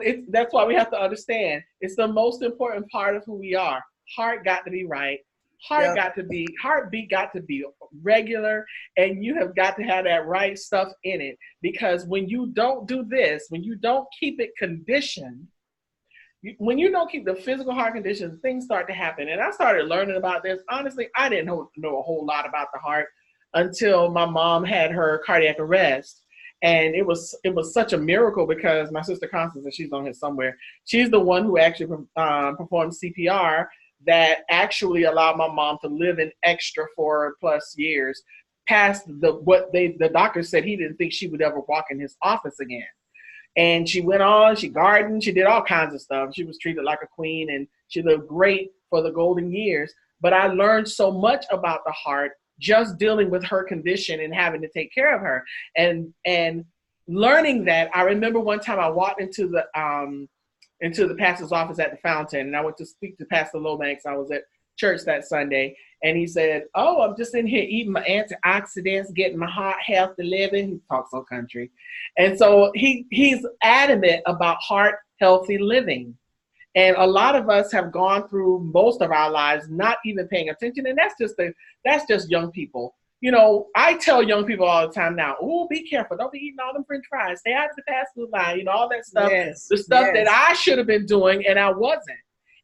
to understand. It's the most important part of who we are. Heart got to be right. Heartbeat got to be regular, and you have got to have that right stuff in it, because when you don't do this, when you don't keep it conditioned, when you don't keep the physical heart conditions, things start to happen. And I started learning about this. Honestly, I didn't know a whole lot about the heart until my mom had her cardiac arrest. And it was such a miracle, because my sister Constance, and she's on here somewhere, she's the one who actually performed CPR that actually allowed my mom to live an extra 4+ years past the doctor said he didn't think she would ever walk in his office again. And she went on, she gardened, she did all kinds of stuff. She was treated like a queen, and she lived great for the golden years. But I learned so much about the heart just dealing with her condition and having to take care of her. And learning that, I remember one time I walked into the pastor's office at the Fountain, and I went to speak to Pastor Lomax. I was at church that Sunday, and he said, oh, I'm just in here eating my antioxidants, getting my heart healthy living. He talks so country. And so he's adamant about heart healthy living. And a lot of us have gone through most of our lives not even paying attention, and that's just young people. I tell young people all the time now, oh, be careful. Don't be eating all them French fries. Stay out of the fast food line, all that stuff. Yes, the stuff that I should have been doing and I wasn't.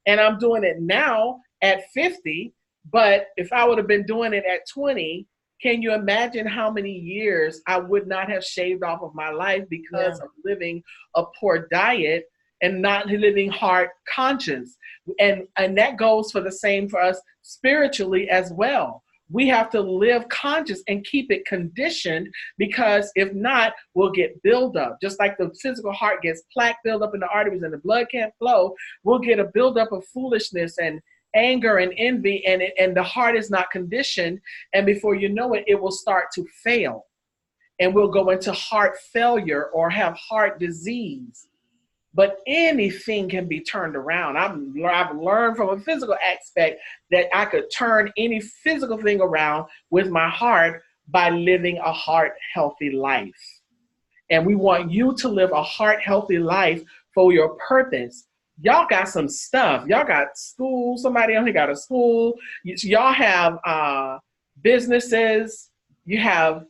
And I'm doing it now at 50. But if I would have been doing it at 20, can you imagine how many years I would not have shaved off of my life because of living a poor diet and not living heart conscious? And that goes for the same for us spiritually as well. We have to live conscious and keep it conditioned, because if not, we'll get buildup. Just like the physical heart gets plaque build up in the arteries and the blood can't flow, we'll get a buildup of foolishness and anger and envy, and the heart is not conditioned. And before you know it, it will start to fail. And we'll go into heart failure or have heart disease. But anything can be turned around. I've learned from a physical aspect that I could turn any physical thing around with my heart by living a heart healthy life. And we want you to live a heart healthy life for your purpose. Y'all got some stuff. Y'all got school. Somebody on here got a school. Y'all have businesses. You have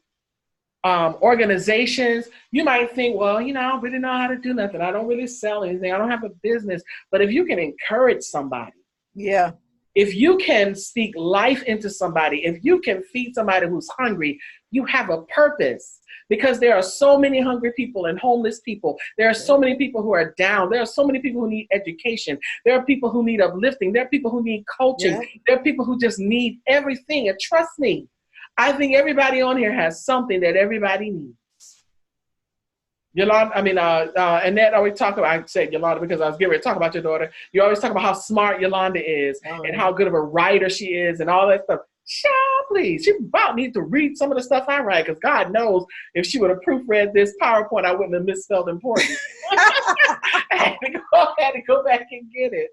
organizations. You might think, well, I don't really know how to do nothing. I don't really sell anything. I don't have a business. But if you can encourage somebody, Yeah. if you can speak life into somebody, if you can feed somebody who's hungry, you have a purpose. Because there are so many hungry people and homeless people. There are so many people who are down. There are so many people who need education. There are people who need uplifting. There are people who need coaching. Yeah. There are people who just need everything. And trust me, I think everybody on here has something that everybody needs. Yolanda, Annette always talk about, I said Yolanda because I was getting ready to talk about your daughter. You always talk about how smart Yolanda is and how good of a writer she is and all that stuff. Child, please. She about needs to read some of the stuff I write, because God knows if she would have proofread this PowerPoint, I wouldn't have misspelled important. I had to go back and get it.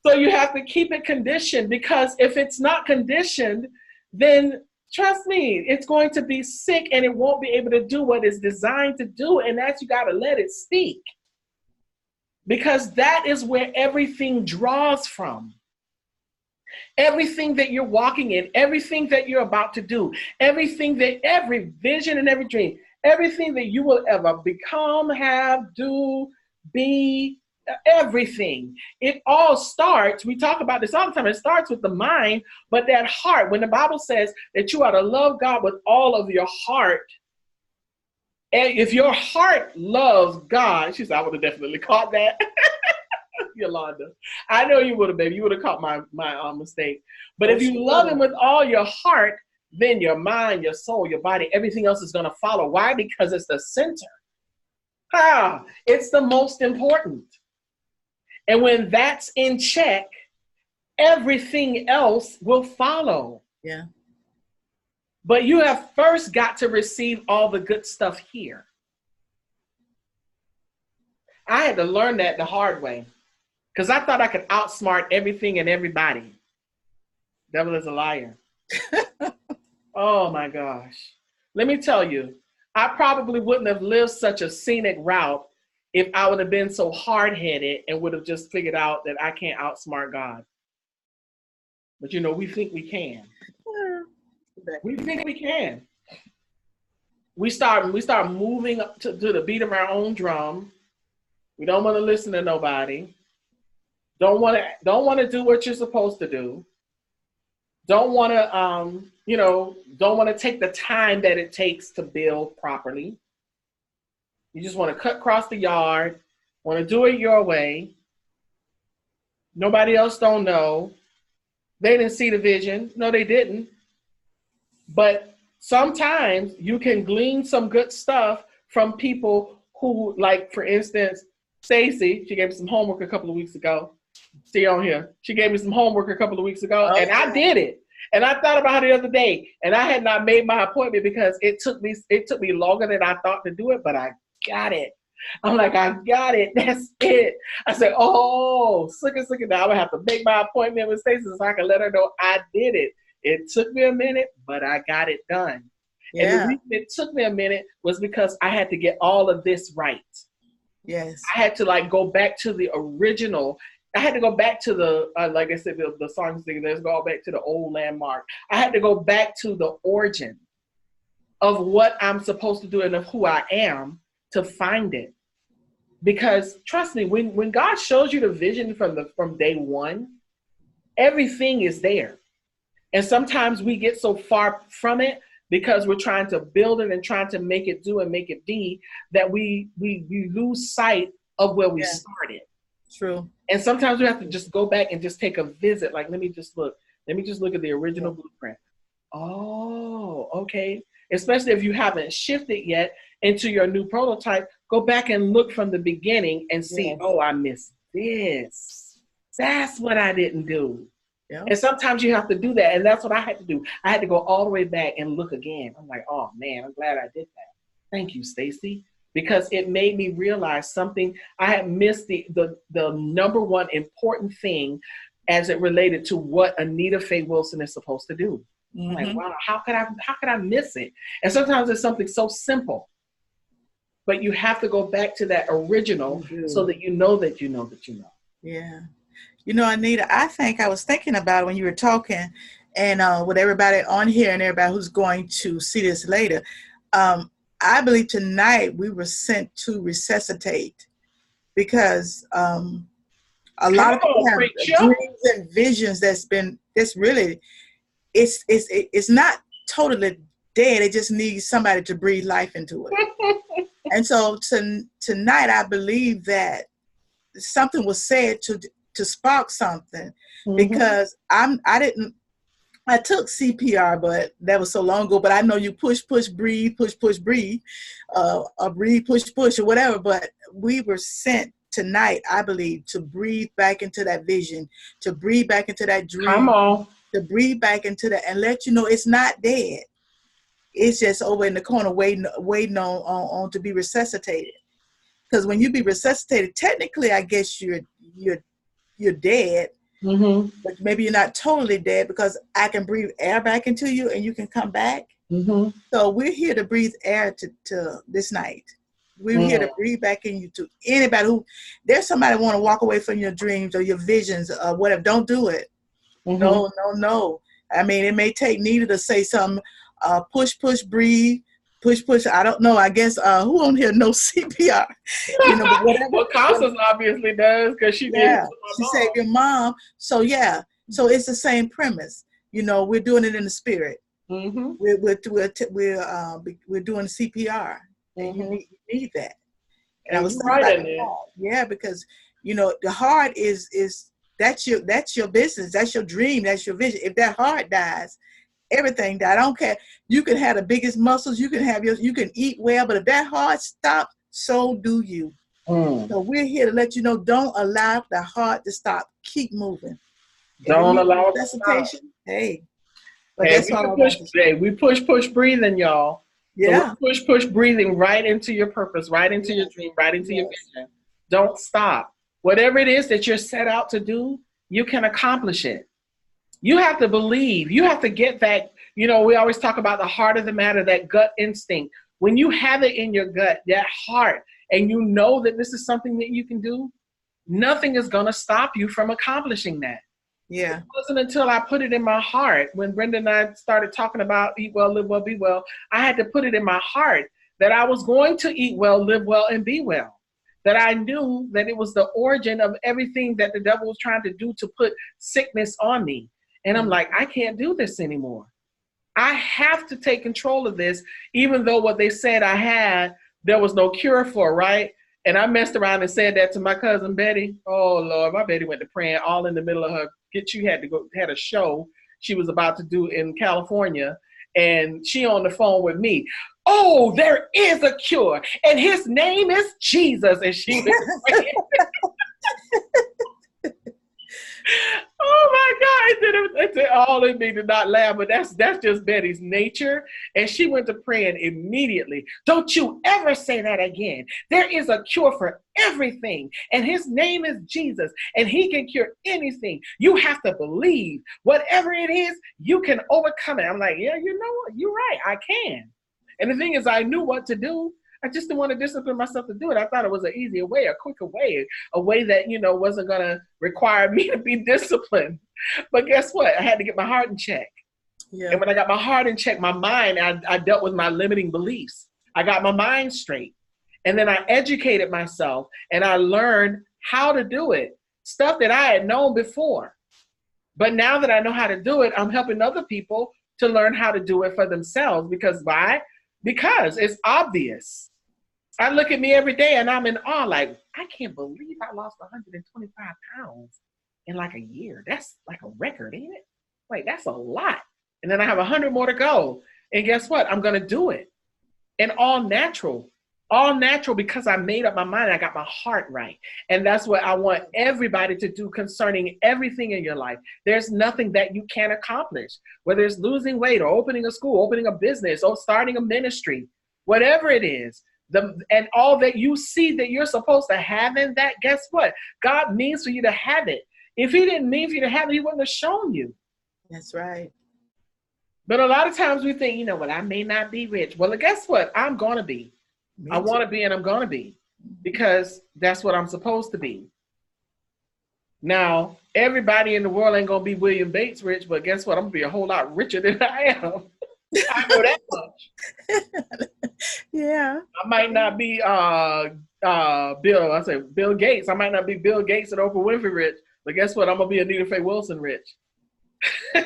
So you have to keep it conditioned, because if it's not conditioned, then trust me, it's going to be sick and it won't be able to do what it's designed to do. And that's, you got to let it speak, because that is where everything draws from. Everything that you're walking in, everything that you're about to do, every vision and every dream, everything that you will ever become, have, do, be, everything. It all starts, we talk about this all the time, it starts with the mind, but that heart, when the Bible says that you are to love God with all of your heart, and if your heart loves God, she said, I would have definitely caught that. Yolanda, I know you would have, baby. You would have caught my mistake. But if you love him with all your heart, then your mind, your soul, your body, everything else is going to follow. Why? Because it's the center. It's the most important. And when that's in check, everything else will follow. Yeah. But you have first got to receive all the good stuff here. I had to learn that the hard way, because I thought I could outsmart everything and everybody. Devil is a liar. Oh my gosh. Let me tell you, I probably wouldn't have lived such a scenic route if I would have been so hard-headed and would have just figured out that I can't outsmart God. But we think we can. We think we can. We start moving up to the beat of our own drum. We don't want to listen to nobody. Don't want to do what you're supposed to do. Don't want to, don't want to take the time that it takes to build properly. You just want to cut across the yard, want to do it your way. Nobody else don't know. They didn't see the vision. No, they didn't. But sometimes you can glean some good stuff from people who, like, for instance, Stacy, she gave me some homework a couple of weeks ago. See on here. She gave me some homework a couple of weeks ago, and I did it. And I thought about it the other day, and I had not made my appointment because it took me longer than I thought to do it, but I got it. I'm like, I got it. That's it. I said, sick now. I'm gonna have to make my appointment with Stacey so I can let her know I did it. It took me a minute, but I got it done. Yeah. And the reason it took me a minute was because I had to get all of this right. Yes. I had to go back to the original. I had to go back to the, like I said, the song singing, let's go back to the old landmark. I had to go back to the origin of what I'm supposed to do and of who I am to find it. Because trust me, when God shows you the vision from day one, everything is there. And sometimes we get so far from it because we're trying to build it and trying to make it do and make it be that we lose sight of where we started. True. And sometimes we have to just go back and just take a visit. Like, let me just look. Let me just look at the Yeah. original blueprint. Oh, okay. Especially if you haven't shifted yet into your new prototype, go back and look from the beginning and see, Yes. oh, I missed this. That's what I didn't do. Yeah. And sometimes you have to do that. And that's what I had to do. I had to go all the way back and look again. I'm like, oh man, I'm glad I did that. Thank you, Stacy. Because it made me realize something. I had missed the number one important thing as it related to what Anita Faye Wilson is supposed to do. I'm like, Mm-hmm. wow, how could I miss it? And sometimes it's something so simple, but you have to go back to that original You so do. that you know that you know that you know. Yeah. You know, Anita, I think I was thinking about it when you were talking, and with everybody on here and everybody who's going to see this later. Um, I believe tonight we were sent to resuscitate because a Come lot of people on, have preacher. dreams and visions that's really it's not totally dead. It just needs somebody to breathe life into it. And so tonight, I believe that something was said to spark something Mm-hmm. because I took CPR, but that was so long ago. But I know you push, breathe, breathe, push, or whatever. But we were sent tonight, I believe, to breathe back into that vision, to breathe back into that Come dream, on. to breathe back into that, and let you know it's not dead. It's just over in the corner waiting on to be resuscitated. Because when you be resuscitated, technically, I guess you're you're dead, Mm-hmm. but maybe you're not totally dead because I can breathe air back into you and you can come back. Mm-hmm. So we're here to breathe air to this night. We're here to Mm. breathe back in you to anybody who there's somebody want to walk away from your dreams or your visions or whatever. Don't do it. Mm-hmm. No, no, no. I mean, it may take Nita to say something. Push, breathe, push. I don't know. I guess who on here knows CPR? But whatever. Well, Constance obviously does because she did it Yeah, to my she saved mom. your mom. So yeah, so it's the same premise. We're doing it in the spirit. Mm-hmm. We're doing CPR, and Mm-hmm. you need that. And I And was you're thinking right about in the there. heart. Yeah, because the heart is that's your business. That's your dream. That's your vision. If that heart dies, everything dies. I don't care. You can have the biggest muscles. You can eat well, but if that heart stops, so do you. Mm. So we're here to let you know, don't allow the heart to stop. Keep moving. If it Don't needs allow it to stop. resuscitation, hey. But Hey, that's we all can I push. want to say. Hey, we push breathing, y'all. So Yeah. we're push breathing right into your purpose, right into your Yes. dream, right into your Yes. vision. Don't stop. Whatever it is that you're set out to do, you can accomplish it. You have to believe. You have to get that. We always talk about the heart of the matter, that gut instinct. When you have it in your gut, that heart, and you know that this is something that you can do, nothing is going to stop you from accomplishing that. It Yeah. wasn't until I put it in my heart, when Brenda and I started talking about eat well, live well, be well, I had to put it in my heart that I was going to eat well, live well, and be well. That I knew that it was the origin of everything that the devil was trying to do to put sickness on me. And I'm Mm. like, I can't do this anymore. I have to take control of this, even though what they said I had, there was no cure for, right? And I messed around and said that to my cousin Betty. Oh Lord, my Betty went to praying all in the middle of her. She had a show she was about to do in California, and she on the phone with me. Oh, there is a cure, and his name is Jesus. And she was praying. Oh my God! It did all in me to not laugh, but that's just Betty's nature. And she went to praying immediately. Don't you ever say that again. There is a cure for everything, and his name is Jesus, and he can cure anything. You have to believe whatever it is, you can overcome it. I'm like, yeah, you know what? You're right. I can. And the thing is, I knew what to do. I just didn't want to discipline myself to do it. I thought it was an easier way, a quicker way, a way that, wasn't going to require me to be disciplined. But guess what? I had to get my heart in check. And Yeah. when I got my heart in check, my mind, I dealt with my limiting beliefs. I got my mind straight. And then I educated myself and I learned how to do it. Stuff that I had known before. But now that I know how to do it, I'm helping other people to learn how to do it for themselves. Because why? Because it's obvious. I look at me every day and I'm in awe, like, I can't believe I lost 125 pounds in like a year. That's like a record, ain't it? Like, that's a lot. And then I have 100 more to go. And guess what? I'm going to do it. And all natural. All natural because I made up my mind. I got my heart right. And that's what I want everybody to do concerning everything in your life. There's nothing that you can't accomplish, whether it's losing weight or opening a school, opening a business, or starting a ministry, whatever it is. And all that you see that you're supposed to have in that, guess what? God means for you to have it. If he didn't mean for you to have it, he wouldn't have shown you. That's right. But a lot of times we think, you know what, I may not be rich. Well, guess what? I'm going to be. I want to be and I'm going to be because that's what I'm supposed to be. Now, everybody in the world ain't going to be William Bates rich, but guess what? I'm going to be a whole lot richer than I am. I know that much. Yeah. I might not be Bill Gates. I might not be Bill Gates and Oprah Winfrey rich, but guess what? I'm going to be Anita Faye Wilson rich. And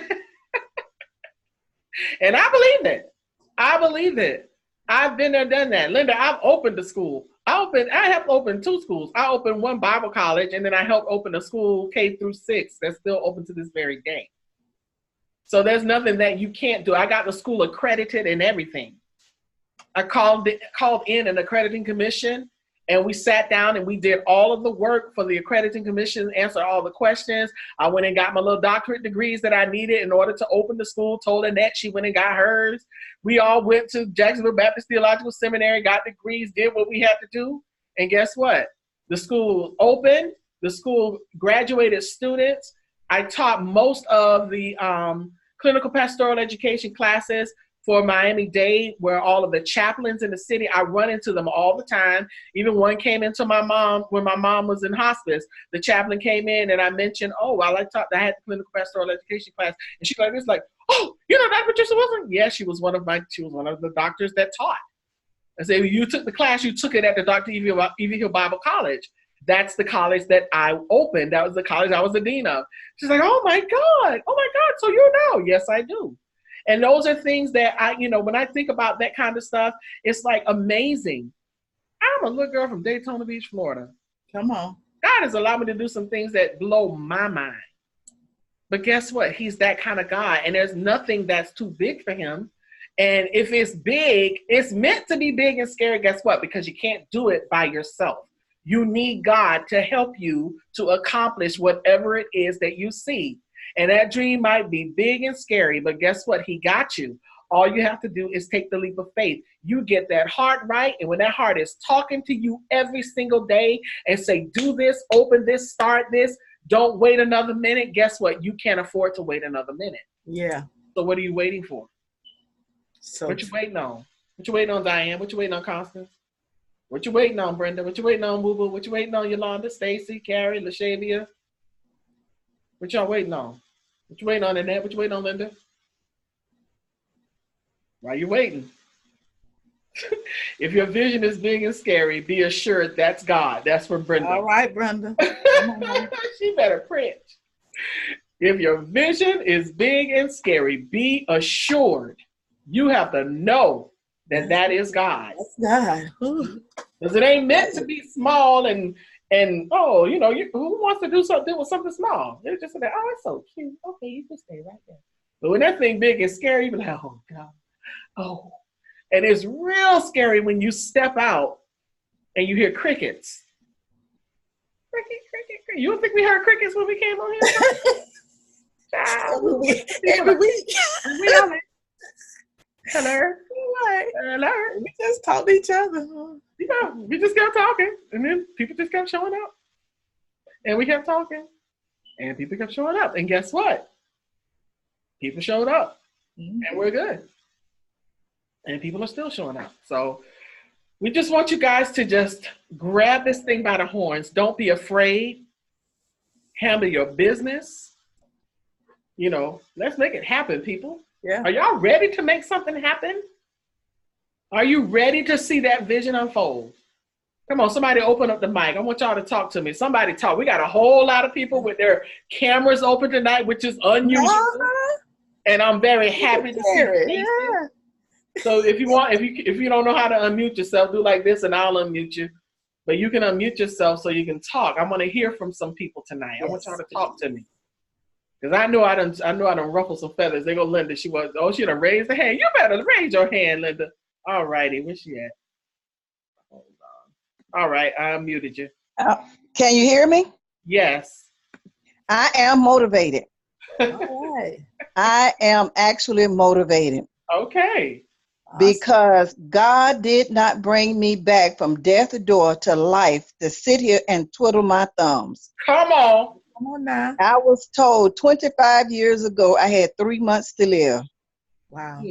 I believe it. I believe it. I've been there, done that. Linda, I've opened a school. I have opened 2 schools. I opened one Bible college, and then I helped open a school K through 6 that's still open to this very day. So there's nothing that you can't do. I got the school accredited and everything. I called in an accrediting commission, and we sat down and we did all of the work for the accrediting commission, answered all the questions. I went and got my little doctorate degrees that I needed in order to open the school, told Annette she went and got hers. We all went to Jacksonville Baptist Theological Seminary, got degrees, did what we had to do. And guess what? The school opened, the school graduated students. I taught most of the clinical pastoral education classes for Miami-Dade, where all of the chaplains in the city, I run into them all the time. Even one came into my mom when my mom was in hospice. The chaplain came in and I mentioned, I had the clinical pastoral education class. And she's like, oh, you know Dr. Patricia Wilson? Yeah, she was one of the doctors that taught. I said, you took the class, you took it at the Dr. Evie Hill Bible College. That's the college that I opened. That was the college I was the dean of. She's like, oh my God, so you know. Yes, I do. And those are things that when I think about that kind of stuff, it's like amazing. I'm a little girl from Daytona Beach, Florida. Come on. God has allowed me to do some things that blow my mind. But guess what? He's that kind of God. And there's nothing that's too big for him. And if it's big, it's meant to be big and scary. Guess what? Because you can't do it by yourself. You need God to help you to accomplish whatever it is that you see. And that dream might be big and scary, but guess what? He got you. All you have to do is take the leap of faith. You get that heart right. And when that heart is talking to you every single day and say, do this, open this, start this, don't wait another minute. Guess what? You can't afford to wait another minute. Yeah. So what are you waiting for? So what you waiting on? What you waiting on, Diane? What you waiting on, Constance? What you waiting on, Brenda? What you waiting on, Boo Boo? What you waiting on, Yolanda, Stacy, Carrie, LaShavia? What y'all waiting on? What you waiting on, Annette? What you waiting on, Linda? Why you waiting? If your vision is big and scary, be assured that's God. That's from Brenda. All right, Brenda. She better preach. If your vision is big and scary, be assured. You have to know that that is God. That's God. Because it ain't meant to be small and who wants to do something with something small? They're just like, oh, it's so cute. Okay, you can stay right there. But when that thing big and scary, you be like, oh God. Oh. And it's real scary when you step out and you hear crickets. Cricket, cricket, cricket. You don't think we heard crickets when we came on here? Every week. Hello. Hello. We just talk to each other. We just kept talking, and then people just kept showing up. And we kept talking, and people kept showing up. And guess what? People showed up, and we're good. And people are still showing up. So we just want you guys to just grab this thing by the horns. Don't be afraid. Handle your business. Let's make it happen, people. Yeah. Are y'all ready to make something happen? Are you ready to see that vision unfold? Come on, somebody open up the mic. I want y'all to talk to me. Somebody talk. We got a whole lot of people with their cameras open tonight, which is unusual. And I'm very happy to see it. Yeah. So if you don't know how to unmute yourself, do like this and I'll unmute you. But you can unmute yourself so you can talk. I want to hear from some people tonight. I want y'all to talk to me. Because I know I done ruffled some feathers. They go, Linda, she done raised her hand. You better raise your hand, Linda. All righty, where's she at? Hold on. All right, I muted you. Uh, can you hear me? Yes. I am motivated. All right. I am actually motivated Okay. Awesome. because God did not bring me back from death's door to life to sit here and twiddle my thumbs. Come on. Come on now. I was told 25 years ago I had 3 months to live. Wow.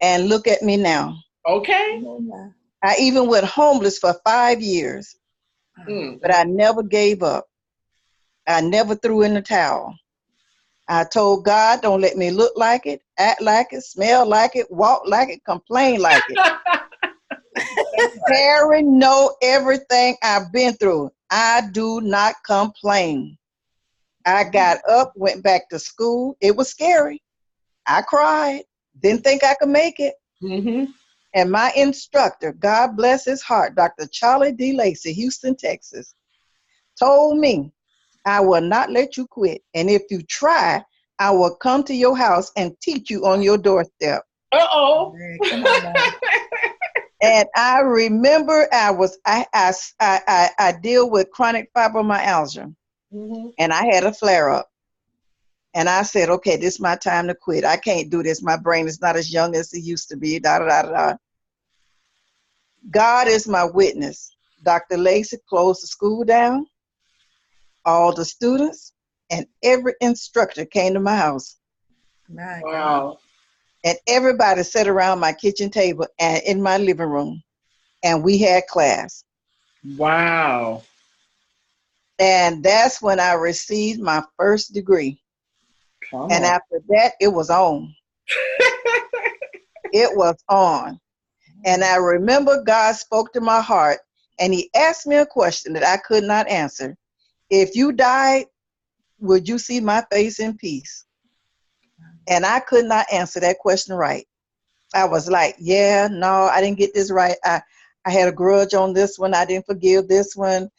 And look at me now. Okay. Come on now. I even went homeless for 5 years, but I never gave up. I never threw in the towel. I told God, don't let me look like it, act like it, smell like it, walk like it, complain like it. Harry know everything I've been through. I do not complain. I got up, went back to school. It was scary. I cried. Didn't think I could make it. Mm-hmm. And my instructor, God bless his heart, Dr. Charlie D. Lacey, Houston, Texas, told me, I will not let you quit. And if you try, I will come to your house and teach you on your doorstep. Uh-oh. Come on now. And I remember I deal with chronic fibromyalgia, and I had a flare up. And I said, okay, this is my time to quit. I can't do this. My brain is not as young as it used to be. Da, da, da, da. God is my witness. Dr. Lacey closed the school down. All the students and every instructor came to my house. My God. Wow. And everybody sat around my kitchen table and in my living room. And we had class. Wow. And that's when I received my first degree. Come And on. after that, it was on. It was on. And I remember God spoke to my heart and he asked me a question that I could not answer. If you died, would you see my face in peace? And I could not answer that question right. I was like, yeah, no, I didn't get this right. I had a grudge on this one. I didn't forgive this one.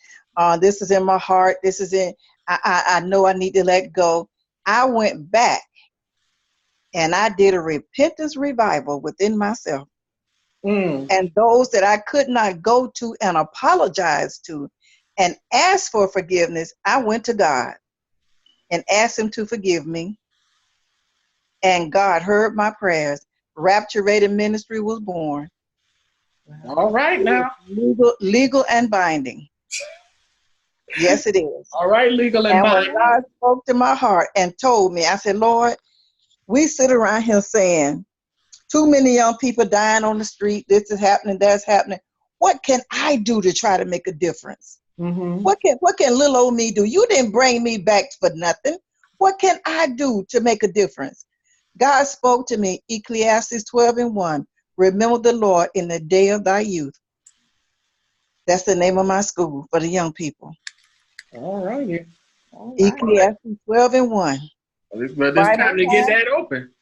This is in my heart. This is in, I know I need to let go. I went back and I did a repentance revival within myself. And those that I could not go to and apologize to and ask for forgiveness, I went to God and asked him to forgive me. And God heard my prayers. Rapture Rated Ministry was born. All right now. Legal and binding. Yes, it is. All right, legal and And when binding. God spoke to my heart and told me, I said, Lord, we sit around here saying, too many young people dying on the street. This is happening, that's happening. What can I do to try to make a difference? What can little old me do? You didn't bring me back for nothing. What can I do to make a difference? God spoke to me, Ecclesiastes 12:1. Remember the Lord in the day of thy youth. That's the name of my school for the young people. All righty. Ecclesiastes 12:1. But it's time to get that open.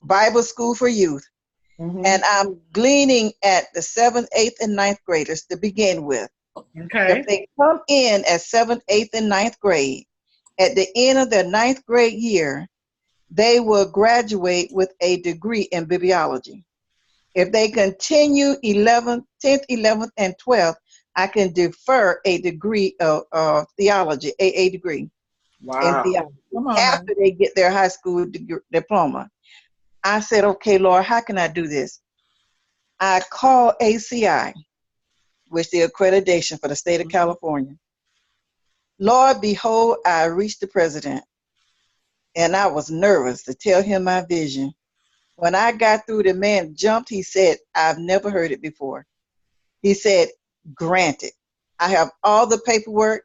Bible school for youth. And I'm gleaning at the 7th, 8th, and 9th graders to begin with. Okay. If they come in at 7th, 8th, and 9th grade, at the end of their 9th grade year, they will graduate with a degree in bibliology. If they continue 10th, 11th, and 12th, I can defer a degree of theology, a degree in theology, after they get their high school diploma. I said, okay, Lord, how can I do this? I called ACI, which is the accreditation for the state of California. Lord, behold, I reached the president, and I was nervous to tell him my vision. When I got through, the man jumped. He said, I've never heard it before. He said, granted. I have all the paperwork.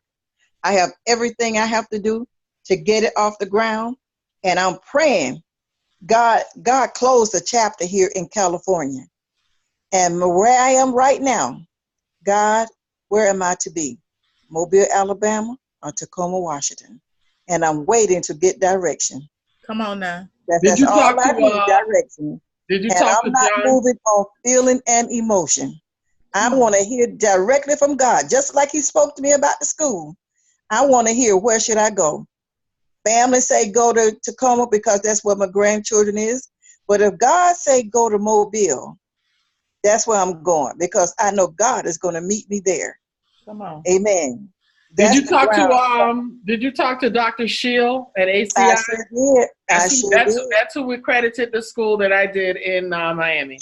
I have everything I have to do to get it off the ground. And I'm praying. God closed a chapter here in California. And where I am right now, God, where am I to be? Mobile, Alabama, or Tacoma, Washington? And I'm waiting to get direction. Come on now. That's all I need, direction. Did you and talk I'm to not John? moving on feeling and emotion. I want to hear directly from God, just like he spoke to me about the school. I want to hear, where should I go? family say go to Tacoma because that's where my grandchildren is. But if God say go to Mobile, that's where I'm going because I know God is going to meet me there. Come on. Amen. Did That's you the talk ground. to Dr. Shield at I ACI? sure did. I sure did. That's who we credited the school that I did in Miami.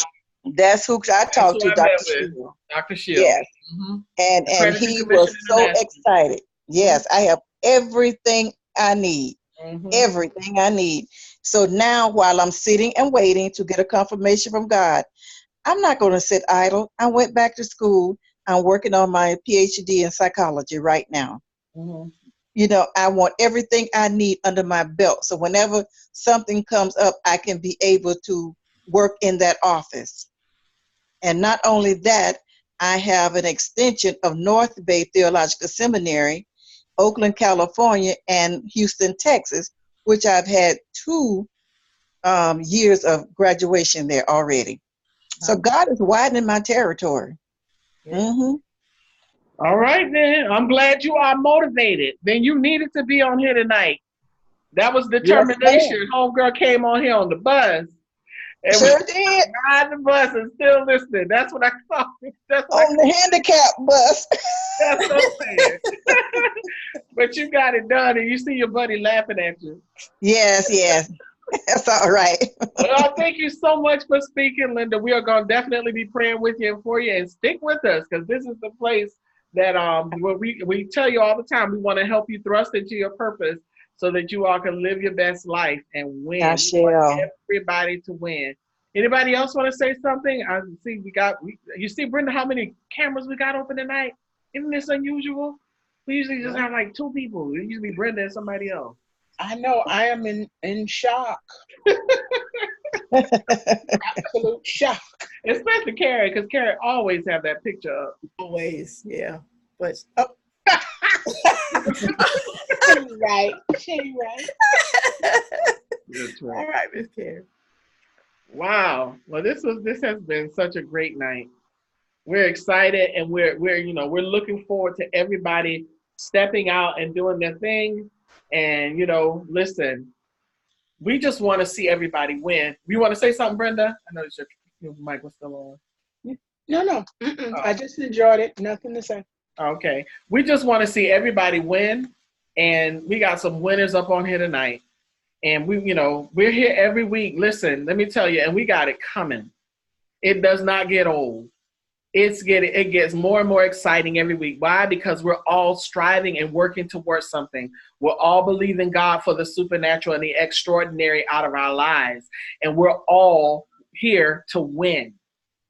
That's who I That's talked who to, I Dr. met with, Shield. Dr. Shield. Yes. Mm-hmm. And Accredited he Commission was so International. excited. Yes, I have everything I need. Mm-hmm. Everything I need. So now while I'm sitting and waiting to get a confirmation from God, I'm not going to sit idle. I went back to school. I'm working on my PhD in psychology right now. Mm-hmm. You know, I want everything I need under my belt. So whenever something comes up, I can be able to work in that office. And not only that, I have an extension of North Bay Theological Seminary, Oakland, California, and Houston, Texas, which I've had 2 years of graduation there already. So God is widening my territory. Yeah. Mm-hmm. All right, then. I'm glad you are motivated. Then you needed to be on here tonight. That was determination. Yes, Homegirl came on here on the bus. And sure did. riding the bus and still listening. That's what I call it. On the handicap bus. That's so sad. But you got it done and you see your buddy laughing at you. Yes, yes. That's all right. Well, thank you so much for speaking, Linda. We are going to definitely be praying with you and for you, and stick with us because this is the place that where we tell you all the time we want to help you thrust into your purpose so that you all can live your best life and win. I We want shall. everybody to win. Anybody else want to say something? I see you see, Brenda, how many cameras we got open tonight? Isn't this unusual? We usually just have like 2 people. It usually Brenda and somebody else. I know. I am in shock. Absolute shock. Especially Carrie, because Carrie always have that picture up. Always, yeah. But She's right. She's right. That's all right. right, Miss Carrie. Wow. Well, this has been such a great night. We're excited and we're looking forward to everybody stepping out and doing their thing. And listen, we just want to see everybody win. You want to say something, Brenda? I know your mic was still on. No. Oh. I just enjoyed it. Nothing to say. Okay. We just want to see everybody win. And we got some winners up on here tonight. And we're here every week. Listen, let me tell you, and we got it coming. It does not get old. It gets more and more exciting every week. Why? Because we're all striving and working towards something. We're all believing God for the supernatural and the extraordinary out of our lives. And we're all here to win.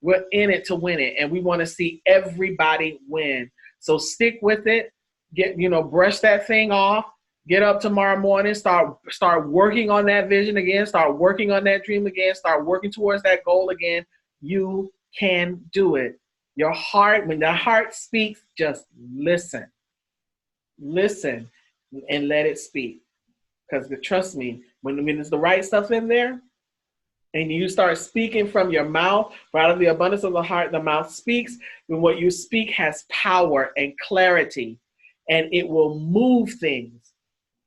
We're in it to win it. And we want to see everybody win. So stick with it. Brush that thing off. Get up tomorrow morning. Start working on that vision again. Start working on that dream again. Start working towards that goal again. You can do it. Your heart, when the heart speaks, just listen. Listen and let it speak. Because trust me, when there's the right stuff in there, and you start speaking from your mouth, for out of the abundance of the heart, the mouth speaks. When what you speak has power and clarity, and it will move things.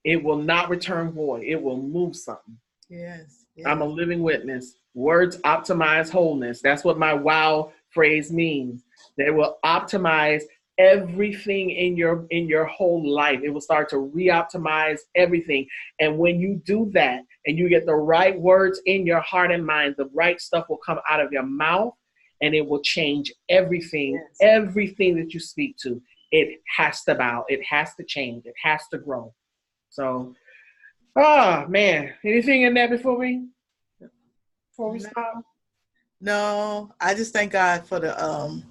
It will not return void. It will move something. Yes. I'm a living witness. Words optimize wholeness. That's what my wow phrase means. They will optimize everything in your whole life. It will start to re-optimize everything. And when you do that and you get the right words in your heart and mind, the right stuff will come out of your mouth and it will change everything, Yes. Everything that you speak to. It has to bow. It has to change. It has to grow. So, man, anything in there before we stop? No, I just thank God for the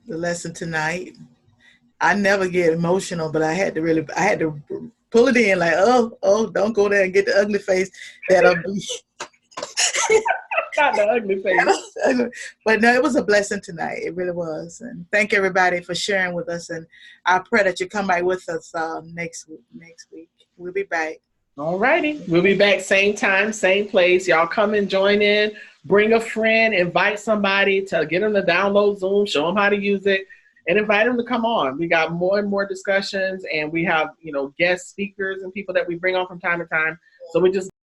lesson tonight. I never get emotional, but I had to pull it in like, oh, don't go there and get the ugly face. That'll be Not the ugly face. But no, it was a blessing tonight. It really was. And thank everybody for sharing with us. And I pray that you come back with us next week. We'll be back. All righty. We'll be back same time, same place. Y'all come and join in. Bring a friend. Invite somebody to get them to download Zoom. Show them how to use it. and invite them to come on. We got more and more discussions, and we have, you know, guest speakers and people that we bring on from time to time. So we're just